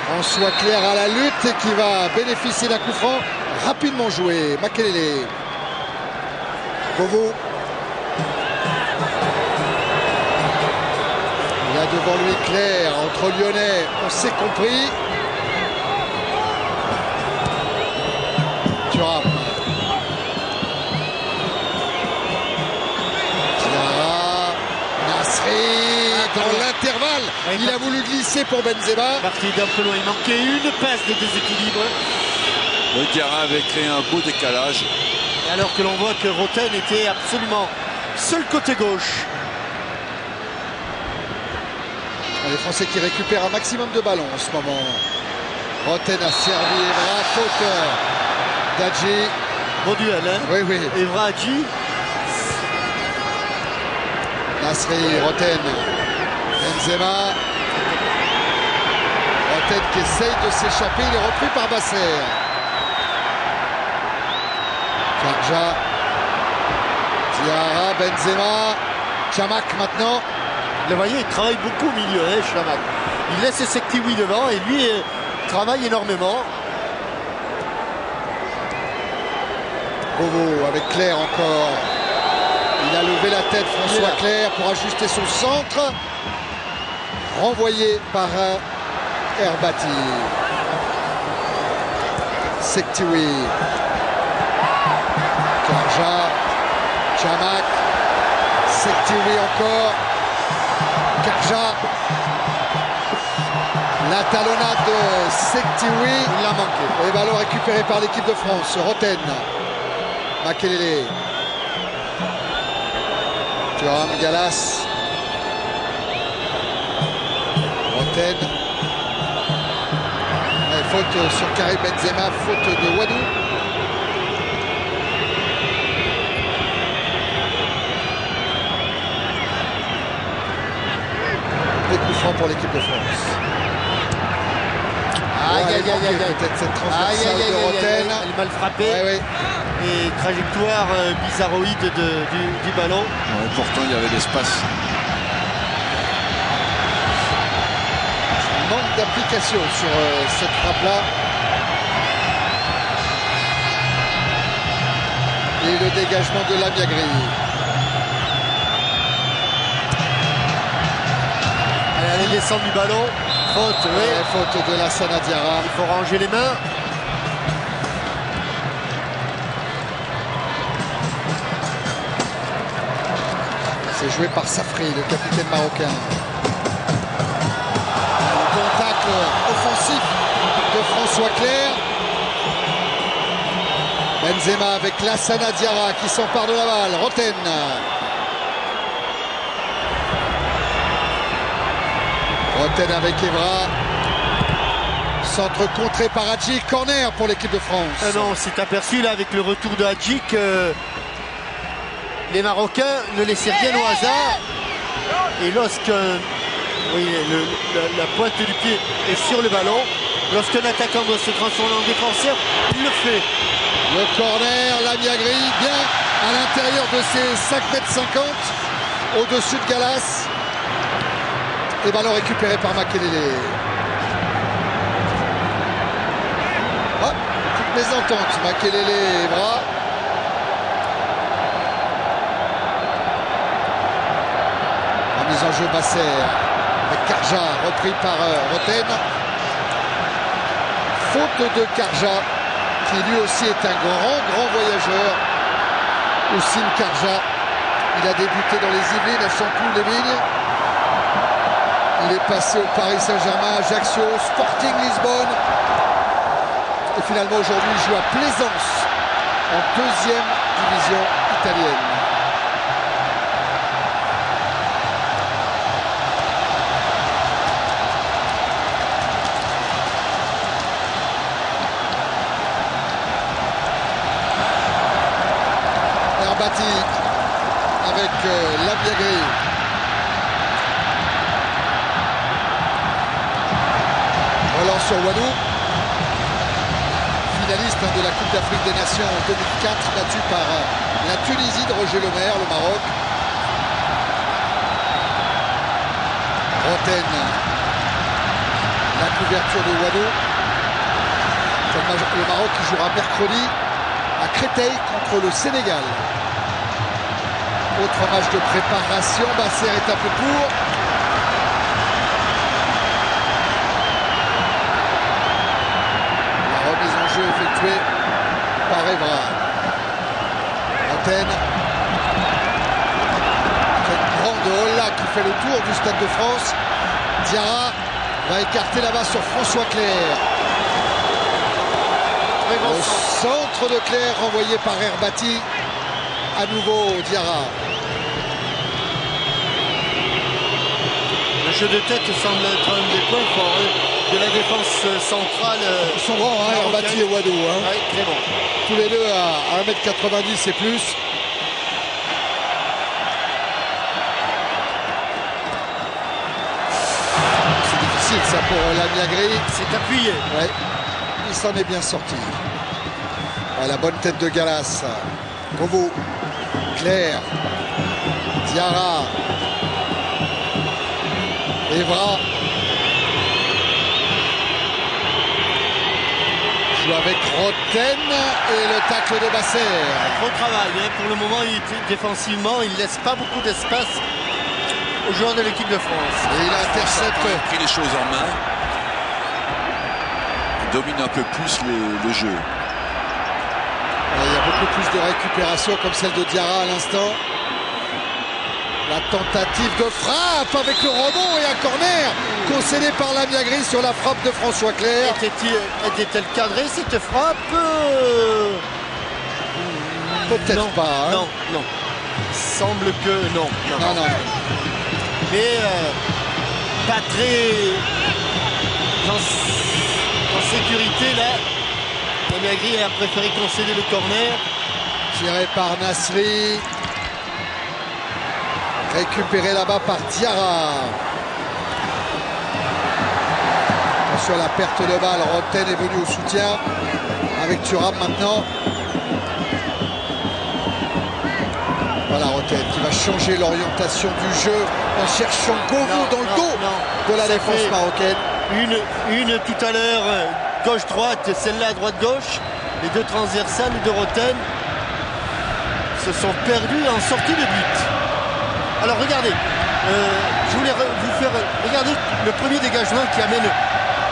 François Clerc à la lutte et qui va bénéficier d'un coup franc rapidement joué. Makelele. Govou. Il y a devant lui Clerc, entre Lyonnais, on s'est compris. Thuram. Diarra. Nasri dans l'intervalle. Il a voulu glisser pour Benzema. Parti d'un peu loin, il manquait une passe de déséquilibre. Le Diarra avait créé un beau décalage. Alors que l'on voit que Roten était absolument seul côté gauche. Les Français qui récupèrent un maximum de ballons en ce moment. Roten a servi Evra, faute d'Adji. Bon duel, hein. Oui, oui. Evra Hadji. Nasri, Roten. Benzema. Roten qui essaye de s'échapper, il est repris par Basser. Karja. Diarra, Benzema. Chamakh maintenant. Vous le voyez, il travaille beaucoup au milieu, hein, Chamakh. Il laisse Sektiwi devant et lui travaille énormément. Govou avec Clerc encore. Il a levé la tête, François Clerc, pour ajuster son centre. Renvoyé par Herbati. Sektiwi. Karja. Chamakh. Sektiwi encore. Karja. La talonnade de Sektiwi. Il l'a manqué. Et ballon récupéré par l'équipe de France. Roten. Makelele. Thuram, Galas. Roten. Faute sur Karim Benzema, faute de Wadou. Des coups francs pour l'équipe de France. Peut-être cette transversale de Roten. Elle est mal frappée. Ouais. Et trajectoire bizarroïde du ballon. Ouais, pourtant, il y avait l'espace. Manque d'application sur cette frappe-là. Et le dégagement de Lamiagri. Elle descend du ballon. Faute, oui. Faute de Lassana Diarra. Il faut ranger les mains. C'est joué par Safri, le capitaine marocain. Le contact offensif de François Clerc. Benzema avec Lassana Diarra qui s'empare de la balle. Roten. Roten avec Evra. Centre contré par Hadji. Corner pour l'équipe de France. Non, on s'est aperçu là avec le retour de Hadji que les Marocains ne laissaient rien au hasard. Et lorsque la pointe du pied est sur le ballon, lorsqu'un attaquant doit se transformer en défenseur, il le fait. Le corner, Lamiagri, bien à l'intérieur de ses 5,50 m, au-dessus de Gallas. Et ballon récupéré par Makelele. Hop, petite mésentente, Makelele et Evra. La mise en jeu Basser avec Karja, repris par Roten. Faute de Karja, qui lui aussi est un grand voyageur. Houssine Karja, il a débuté dans les Yvelines, à Chanteloup-les-Vignes. Il est passé au Paris Saint-Germain, Ajaccio, Sporting Lisbonne. Et finalement aujourd'hui il joue à Plaisance, en 2e division italienne. Herbati avec Lamiagri. Relance sur Wadou. Finaliste de la Coupe d'Afrique des Nations en 2004, battu par la Tunisie de Roger Lemaire, le Maroc. Roten. La couverture de Wadou. Le Maroc qui jouera mercredi à Créteil contre le Sénégal. Autre match de préparation, Basser est un peu court. La remise en jeu effectuée par Evra. Roten. Cette grande Olla qui fait le tour du Stade de France. Diarra va écarter là-bas sur François Clerc. Au centre de Clerc renvoyé par Herbati. À nouveau Diarra. Le jeu de tête semble être un des points forts de la défense centrale. Ils sont grands, hein, Herbati et Wadou. Hein. Ouais, très bon. Tous les deux à 1,90 m et plus. C'est difficile ça pour Lamiagri. C'est appuyé. Ouais. Il s'en est bien sorti. Ouais, la bonne tête de Gallas. Kovo. Clerc. Diarra. Evra. Joue avec Roten et le tacle de Basser. Gros travail, hein. Pour le moment, défensivement, il ne laisse pas beaucoup d'espace aux joueurs de l'équipe de France. Et il intercepte. Il a pris les choses en main. Il domine un peu plus le jeu. Il y a beaucoup plus de récupération comme celle de Diarra à l'instant. La tentative de frappe avec le rebond et un corner concédé par Lamiagri sur la frappe de François Clerc. Était-elle cadrée cette frappe? Peut-être pas. Hein. Non, non. Semble que non. Non. Mais pas très en sécurité là. Lamiagri a préféré concéder le corner. Tiré par Nasri. Récupéré là-bas par Diarra. Attention à la perte de balle. Roten est venu au soutien avec Thuram maintenant. Voilà Roten qui va changer l'orientation du jeu en cherchant Kovo dans le dos de la défense marocaine. Une tout à l'heure gauche-droite, celle-là droite-gauche. Les deux transversales de Roten se sont perdus en sortie de but. Alors regardez, je voulais vous faire regarder le premier dégagement qui amène.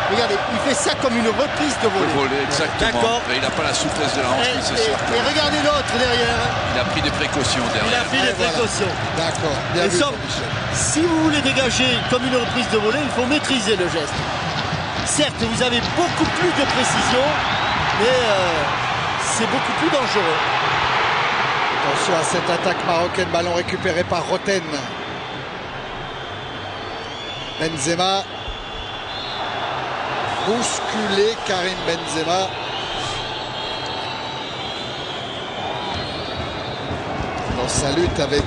Regardez, il fait ça comme une reprise de volée. Exactement. D'accord. Mais il n'a pas la souplesse de la hanche nécessaire. Et regardez l'autre derrière. Il a pris des précautions derrière. Il a pris des précautions. D'accord. Bien vu, Michel. Si vous voulez dégager comme une reprise de volée, il faut maîtriser le geste. Certes, vous avez beaucoup plus de précision, mais c'est beaucoup plus dangereux. Attention à cette attaque marocaine, ballon récupéré par Roten. Benzema. Bousculé Karim Benzema. Dans sa lutte avec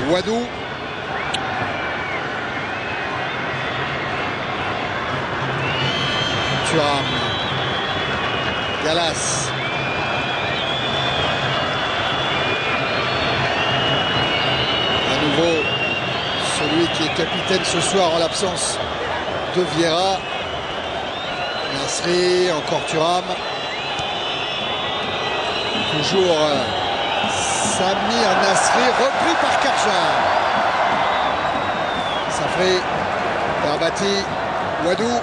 Wadou. Thuram. Gallas. À nouveau, celui qui est capitaine ce soir en l'absence de Vieira. Nasri, encore Thuram. Toujours Samir Nasri, repris par Karja. Safri, Berbati, Wadou.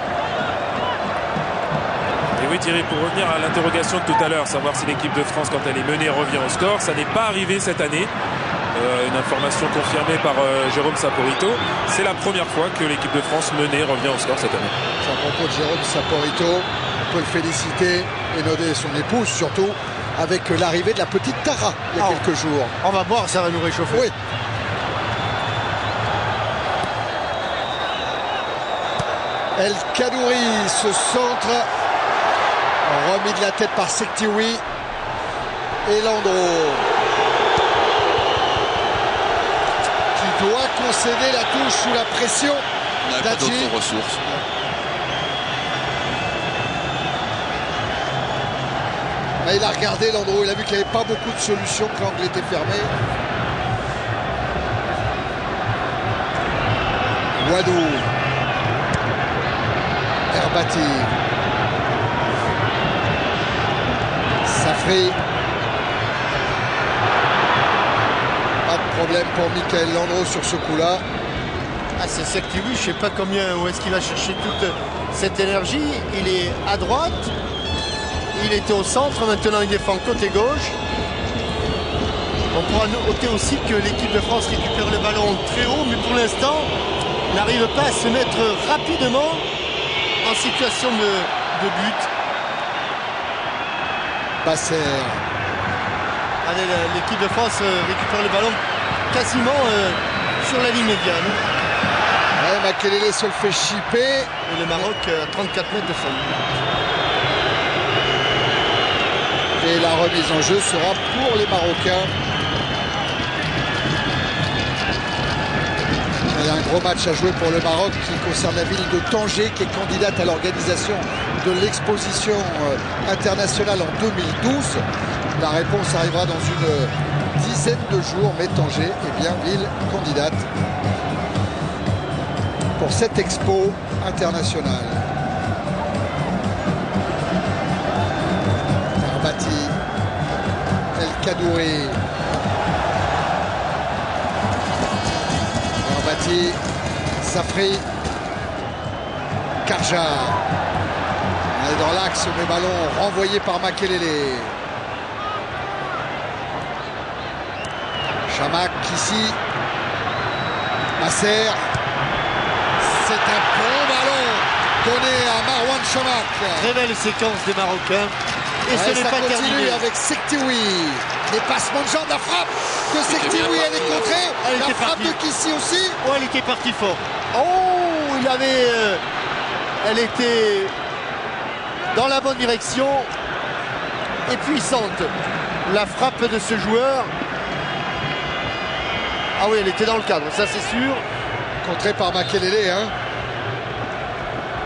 Et oui Thierry, pour revenir à l'interrogation de tout à l'heure, savoir si l'équipe de France, quand elle est menée, revient au score, ça n'est pas arrivé cette année. Une information confirmée par Jérôme Saporito. C'est la première fois que l'équipe de France menée revient au score cette année. C'est à propos de Jérôme Saporito. On peut le féliciter et noter son épouse surtout avec l'arrivée de la petite Tara il y a quelques jours. On va boire, ça va nous réchauffer. Oui. El Kadouri, ce centre remis de la tête par Sektiwi et Landreau qui doit concéder la touche sous la pression d'Adji. D'autres ressources. Il a regardé Landreau, il a vu qu'il n'y avait pas beaucoup de solutions, que l'angle était fermé. Wadou. Herbati. Safri. Pas de problème pour Michael Landreau sur ce coup-là. Ah, c'est Sektiwi, je ne sais pas où est-ce qu'il va chercher toute cette énergie. Il est à droite. Il était au centre, maintenant il défend côté gauche. On pourra noter aussi que l'équipe de France récupère le ballon très haut, mais pour l'instant n'arrive pas à se mettre rapidement en situation de but. Basser. Allez, l'équipe de France récupère le ballon quasiment sur la ligne médiane. Ouais, Makelele se le fait chipper. Et le Maroc à 34 mètres de fond. Et la remise en jeu sera pour les Marocains. Il y a un gros match à jouer pour le Maroc qui concerne la ville de Tanger, qui est candidate à l'organisation de l'exposition internationale en 2012. La réponse arrivera dans une dizaine de jours, mais Tanger est bien ville candidate pour cette expo internationale. Herbati, El Kadouri. Herbati, Safri, Karja. On est dans l'axe, le ballon renvoyé par Makelele. Chamak ici. Nasser. C'est un bon ballon donné à Marwan Chamak. Très belle séquence des Marocains. Et ce n'est pas terminé avec Sektiwi. Les passements de jambes, la frappe de Sektiwi, elle est contrée. La frappe de Kissi aussi. Oh, elle était partie fort. Oh, il avait... elle était dans la bonne direction et puissante. La frappe de ce joueur. Ah oui, elle était dans le cadre, ça c'est sûr. Contrée par Makelele, hein.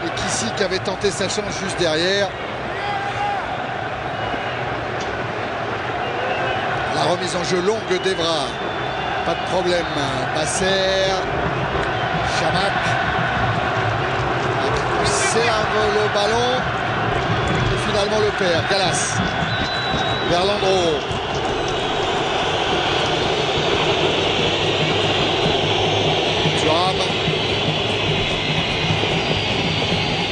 Et Kissi qui avait tenté sa chance juste derrière. La remise en jeu longue d'Evra. Pas de problème. Basser. Chamak. Conserve le ballon. Et finalement le perd. Gallas. Vers Landreau. Thuram.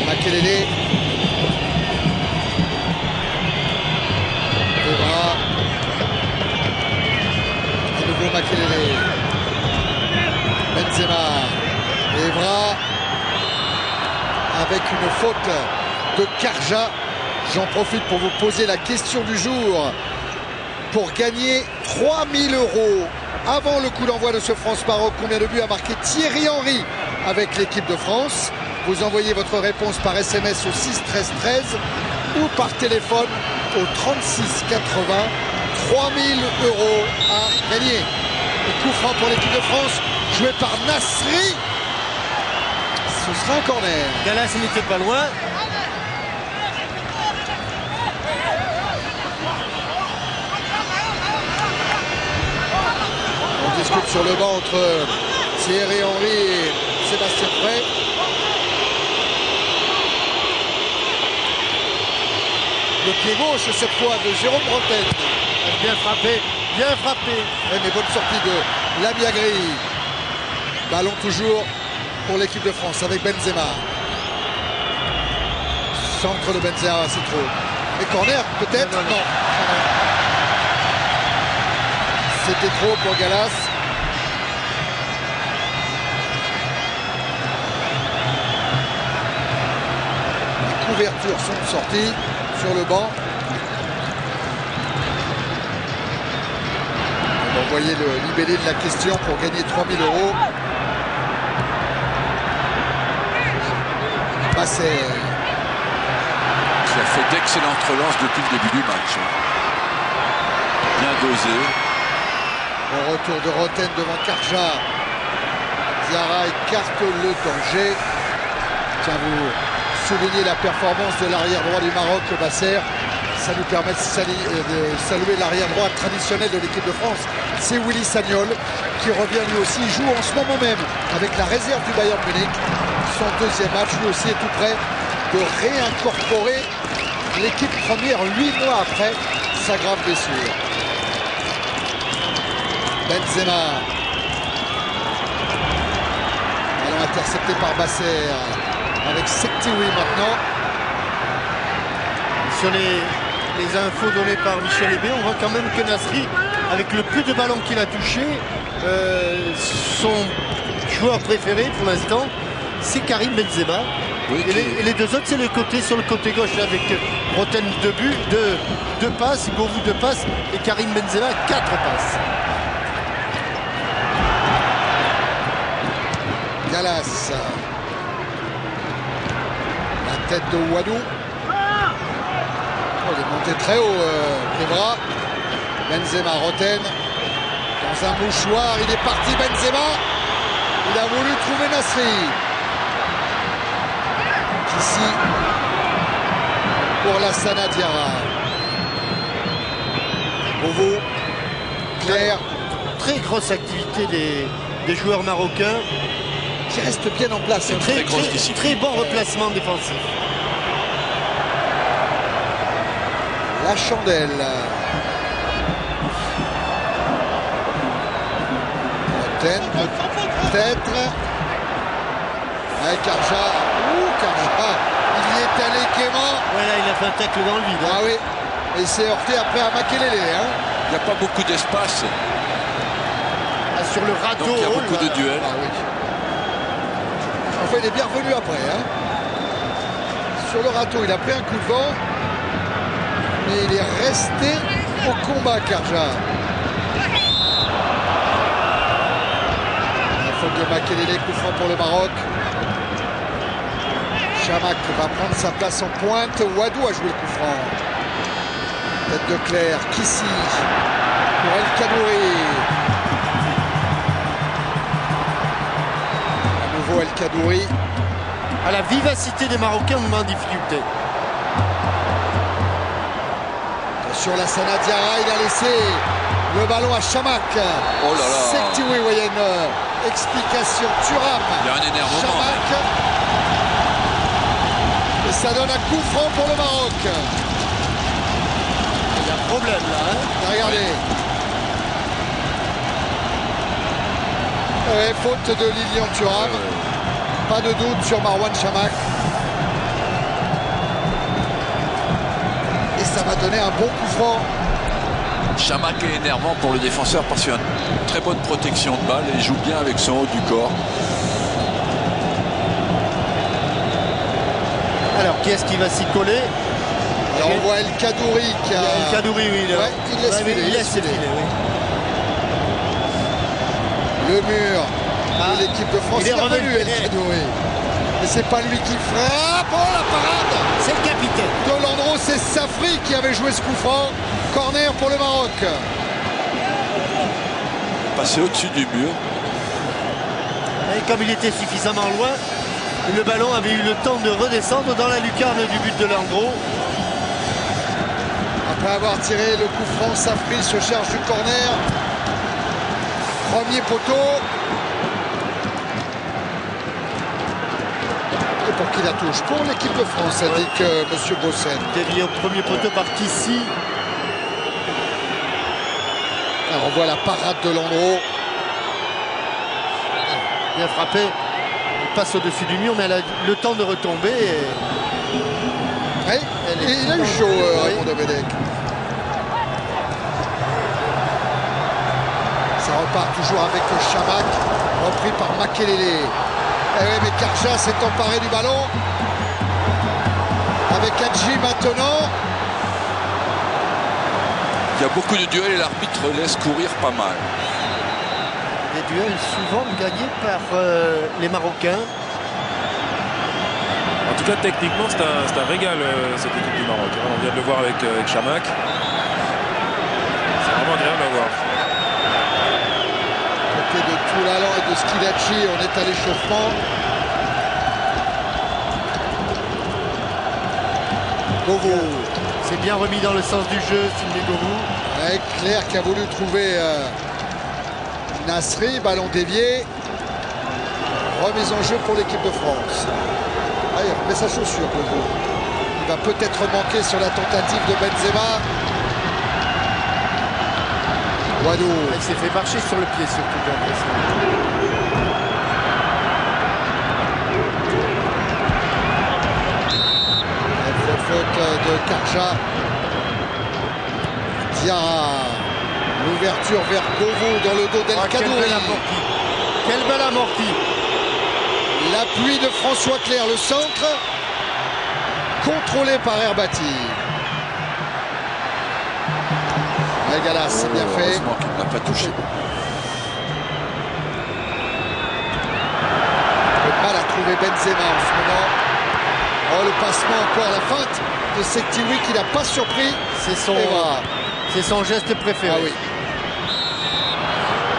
Makelele. Evra. À nouveau Makelele. Benzema. Evra. Avec une faute de Karja J'en profite pour vous poser la question du jour. Pour gagner 3 000 € avant le coup d'envoi de ce France-Maroc, combien de buts a marqué Thierry Henry avec l'équipe de France? Vous envoyez votre réponse par SMS au 6 13 13 ou par téléphone au 36 80. 3 000 € à gagner. Le coup franc pour l'équipe de France, joué par Nasri. Ce sera un corner. Galas n'était pas loin. On discute sur le banc entre Thierry Henry et Sébastien Frey. Le pied gauche cette fois de Jérôme Bretagne. Bien frappé, bien frappé. Ouais, mais bonne sortie de Labiagri. Ballon toujours pour l'équipe de France avec Benzema. Centre de Benzema, c'est trop. Et corner peut-être? Non. C'était trop pour Galas. Les couvertures sont sorties sur le banc. On va envoyer le libellé de la question pour gagner 3 000 €. Basser. Qui a fait d'excellentes relances depuis le début du match. Bien dosé. Au retour de Roten devant Karja. Diarra écarte le danger. Tiens, vous soulignez la performance de l'arrière droit du Maroc, Basser. Ça nous permet de saluer l'arrière droit traditionnel de l'équipe de France. C'est Willy Sagnol qui revient lui aussi. Il joue en ce moment même avec la réserve du Bayern Munich. Son deuxième match, lui aussi est tout près de réincorporer l'équipe première 8 mois après sa grave blessure. Benzema. Ballon intercepté par Basser avec Sektiwi maintenant. Sur les infos données par Michel Hébé, on voit quand même que Nasri, avec le peu de ballons qu'il a touché, son joueur préféré pour l'instant, c'est Karim Benzema. Oui, et les deux autres, c'est sur le côté gauche avec Roten 2 buts, 2 passes, Govou 2 passes et Karim Benzema 4 passes. Galas. La tête de Wadou. Il est monté très haut, les bras. Benzema, Roten. Dans un mouchoir, il est parti Benzema. Il a voulu trouver Nasri. Ici, pour la Sana Diarra. Bovo, Claire. Très grosse activité des joueurs marocains. Qui restent bien en place. Très bon replacement défensif. La chandelle. Roten, peut-être. Avec Karja. Karja. Il y est allé Clément. Voilà, il a fait un tacle dans le vide. Ah oui. Et s'est heurté après à Makelele. Il n'y a pas beaucoup d'espace. Sur le radeau. Donc il y a beaucoup de duels. Ah oui. Enfin, il est bien revenu après. Sur le râteau, il a pris un coup de vent. Mais il est resté au combat, Karja. La faute de Makelele, coup franc pour le Maroc. Chamakh va prendre sa place en pointe. Wadou a joué le coup franc. Tête de Claire, Kissi pour El Kadouri. À nouveau El Kadouri. À la vivacité des Marocains, on met en difficulté. Sur la Sana Diarra, il a laissé le ballon à Chamakh. Oh là là. Sektiwi, il y a une explication. Thuram. Il y a un énervement. Chamakh. Et ça donne un coup franc pour le Maroc. Il y a un problème là. Regardez. Ouais, faute de Lilian Thuram. Pas de doute sur Marouane Chamakh. Et ça va donner un bon coup franc. Chamakh est énervant pour le défenseur parce qu'il a une très bonne protection de balle et il joue bien avec son haut du corps. Alors, qui est-ce qui va s'y coller? Alors on voit El Kadouri qui a... El Kadouri, oui. Il laisse filer. Il laisse filer, oui. Le mur de l'équipe de France. Il est revenu, El Kadouri. Mais c'est pas lui qui frappe. Oh, la parade! C'est le capitaine. De Landreau, c'est Safri qui avait joué ce coup franc. Corner pour le Maroc. Passé au-dessus du mur. Et comme il était suffisamment loin, le ballon avait eu le temps de redescendre dans la lucarne du but de Landreau. Après avoir tiré le coup franc, Safri se charge du corner. Premier poteau. Et pour qui la touche? Pour l'équipe de France, indique M. Bossen. Dévié au premier poteau par Tissi. Alors on voit la parade de Landreau. Bien frappé. Il passe au-dessus du mur, mais elle a le temps de retomber. Et il a eu chaud, Raymond Domenech. Ça repart toujours avec Chamac, repris par Makelele. Eh oui, mais Karja s'est emparé du ballon. Avec Hadji maintenant. Il y a beaucoup de duels et l'arbitre laisse courir pas mal. Des duels souvent gagnés par les Marocains. En tout cas, techniquement, c'est un régal, cette équipe du Maroc. On vient de le voir avec Chamac. C'est vraiment agréable à voir. Côté de Toulalan et de Skilacci, on est à l'échauffement. Govou. C'est bien remis dans le sens du jeu, Sylvie Govou. Avec Claire qui a voulu trouver Nasri, ballon dévié. Remise en jeu pour l'équipe de France. Ah, il remet sa chaussure, Govou. Il va peut-être manquer sur la tentative de Benzema. Wadou. Il s'est fait marcher sur le pied, surtout, j'ai l'impression. Faute de Karja. Diarra. L'ouverture vers Govou dans le dos d'El Kadouri. Quel bel amorti. L'appui de François Clerc, le centre. Contrôlé par Herbati. Galas, c'est bien fait. Heureusement qu'il n'a pas touché. Le mal à trouver Benzema en ce moment. Oh, le passement encore, la feinte de Sektiwi qui n'a pas surpris. C'est son geste préféré. Ah oui.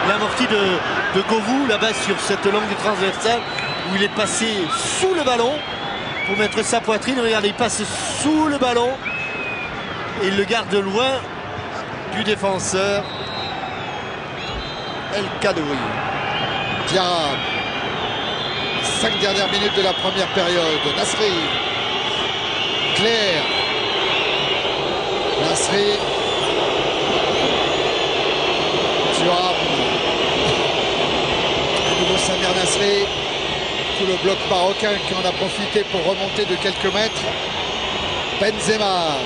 L'amorti de Govou, là-bas sur cette longue transversale, où il est passé sous le ballon pour mettre sa poitrine. Regardez, il passe sous le ballon et il le garde loin du défenseur El Kadouri. Diarra. 5 dernières minutes de la première période. Nasri. Claire. Nasri. Thuram. De nouveau Samir Nasri. Tout le bloc marocain qui en a profité pour remonter de quelques mètres. Benzema.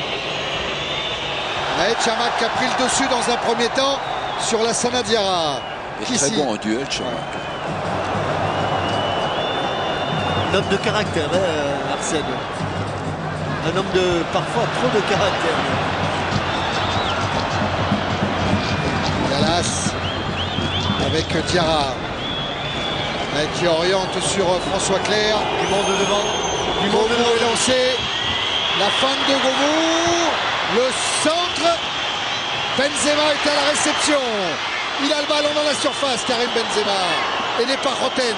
Et Chamac a pris le dessus dans un premier temps sur la Sana Diarra. Il est très bon en duel, Chamac. Un homme de caractère, Arsène. Un homme de parfois trop de caractère. Galas avec Diarra qui oriente sur François Clerc. Du monde devant. Du monde Govou est lancé. La feinte de Govou. Le centre. Benzema est à la réception. Il a le ballon dans la surface, Karim Benzema. Et n'est pas Roten.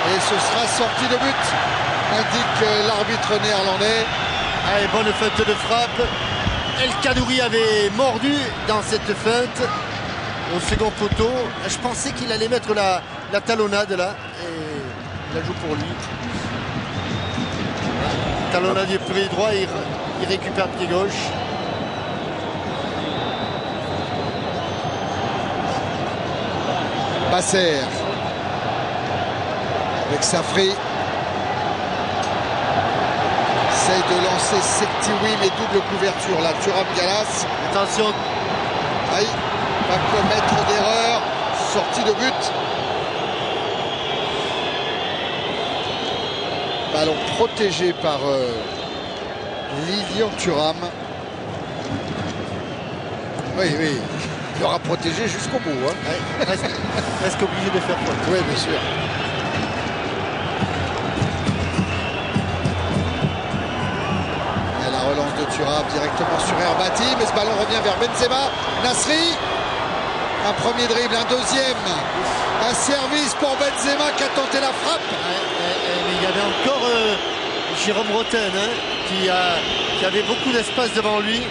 Et ce sera sortie de but, indique l'arbitre néerlandais. Allez, bonne feinte de frappe. El Kadouri avait mordu dans cette feinte au second poteau. Je pensais qu'il allait mettre la talonnade là. Et il la joue pour lui. Talonnade du pied droit, il récupère le pied gauche. Basser. Avec Safri. Essaye de lancer Sektiwi, mais double couverture là. Thuram Galas. Attention. Aïe, va commettre d'erreur. Sortie de but. Ballon protégé par Lilian Thuram. Oui, oui. Il aura protégé jusqu'au bout. Hein. Ouais, presque obligé de faire faute. Oui, bien sûr. Et la relance de Thuram directement sur Herbati, mais ce ballon revient vers Benzema. Nasri. Un premier dribble, un deuxième. Un service pour Benzema qui a tenté la frappe. Mais il y avait encore Jérôme Rotten qui avait beaucoup d'espace devant lui.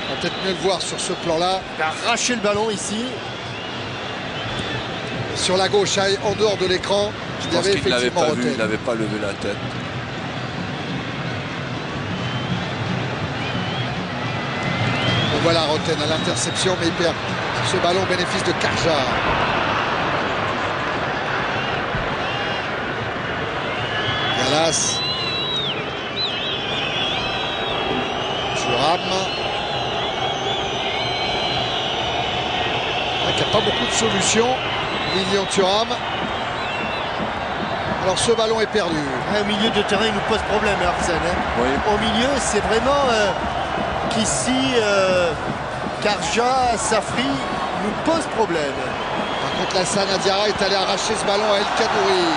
On va peut-être mieux le voir sur ce plan-là. Il a arraché le ballon ici. Sur la gauche, en dehors de l'écran, il y avait effectivement Rotten. Il n'avait pas levé la tête. Voilà Rotten à l'interception, mais il perd ce ballon au bénéfice de Karja. Galas. Thuram. Il n'y a pas beaucoup de solutions. Lilian Thuram. Alors ce ballon est perdu. Au milieu de terrain, il nous pose problème, Arsène. Oui. Au milieu, c'est vraiment qu'ici, Karja, Safri nous pose problème. Par contre, Lassana Diarra est allé arracher ce ballon à El Khadouri.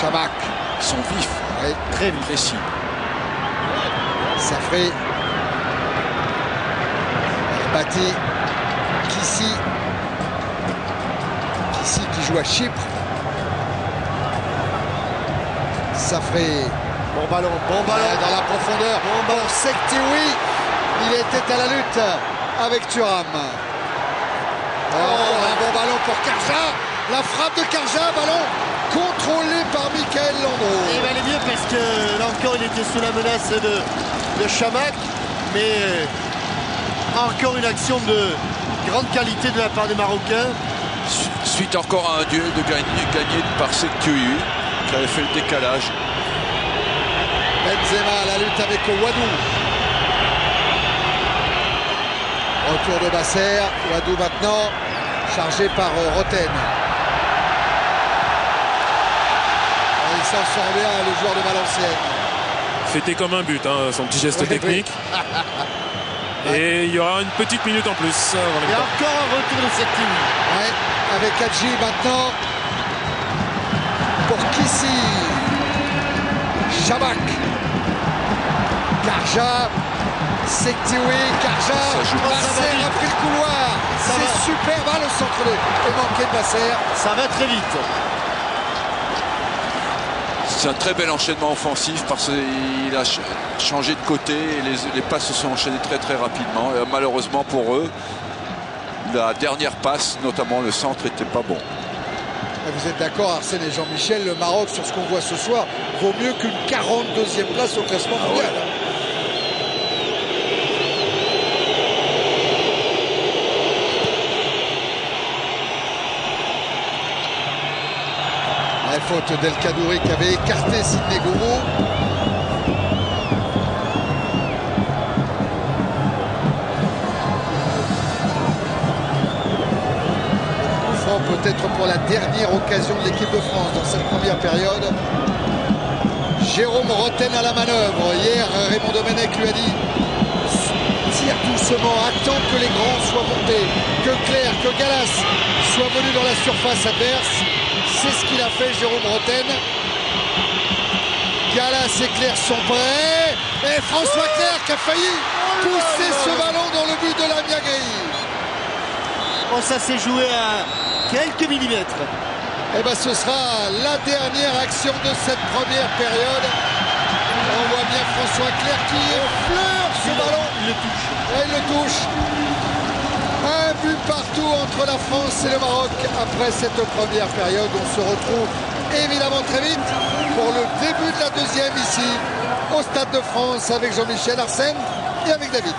Chamak. Ils sont vifs. Oui. Très vite. Précis. Safri. Herbati. Kissi qui joue à Chypre. Safri. Bon ballon, bon ballon. Dans la profondeur. Bon ballon. Sekteoui. Il était à la lutte avec Thuram. Un bon ballon pour Karja. La frappe de Karja, ballon contrôlé par Michael Landreau. Il va aller mieux parce que là encore il était sous la menace de Chamak. Mais encore une action de grande qualité de la part des Marocains. Suite encore à un duel gagné par Sekteoui qui avait fait le décalage. Benzema à la lutte avec Wadou. Retour de Basser. Wadou maintenant chargé par Rotten. Il s'en sort bien le joueur de Valenciennes. Fêté comme un but, son petit geste technique. Et il y aura une petite minute en plus. Il y a encore un retour de cette team. Ouais, avec Hadji maintenant. Pour Kissi. Chamak. Karja. Sekteoui. Karja. Basser a pris le couloir. C'est super bas le centre est manqué de Basser. Ça va très vite. C'est un très bel enchaînement offensif parce qu'il a changé de côté et les passes se sont enchaînées très très rapidement. Et malheureusement pour eux, la dernière passe, notamment le centre, n'était pas bon. Vous êtes d'accord, Arsène et Jean-Michel, le Maroc sur ce qu'on voit ce soir vaut mieux qu'une 42e place au classement mondial. Ouais. La faute d'El Khadouri qui avait écarté Sidney Gourou. Peut-être pour la dernière occasion de l'équipe de France dans cette première période. Jérôme Rotten à la manœuvre. Hier, Raymond Domenech lui a dit tire doucement, attends que les grands soient montés, que Clerc, que Galas soient venus dans la surface adverse. C'est ce qu'il a fait, Jérôme Rotten. Galas et Clerc sont prêts. Et François Clerc qui a failli pousser ce ballon dans le but de la Miagri. Bon, ça s'est joué à quelques millimètres. Et bien ce sera la dernière action de cette première période. On voit bien François Clerc qui effleure ce ballon. Il le touche. Et il le touche. Un but partout entre la France et le Maroc après cette première période. On se retrouve évidemment très vite pour le début de la deuxième ici au Stade de France avec Jean-Michel, Arsène et avec David.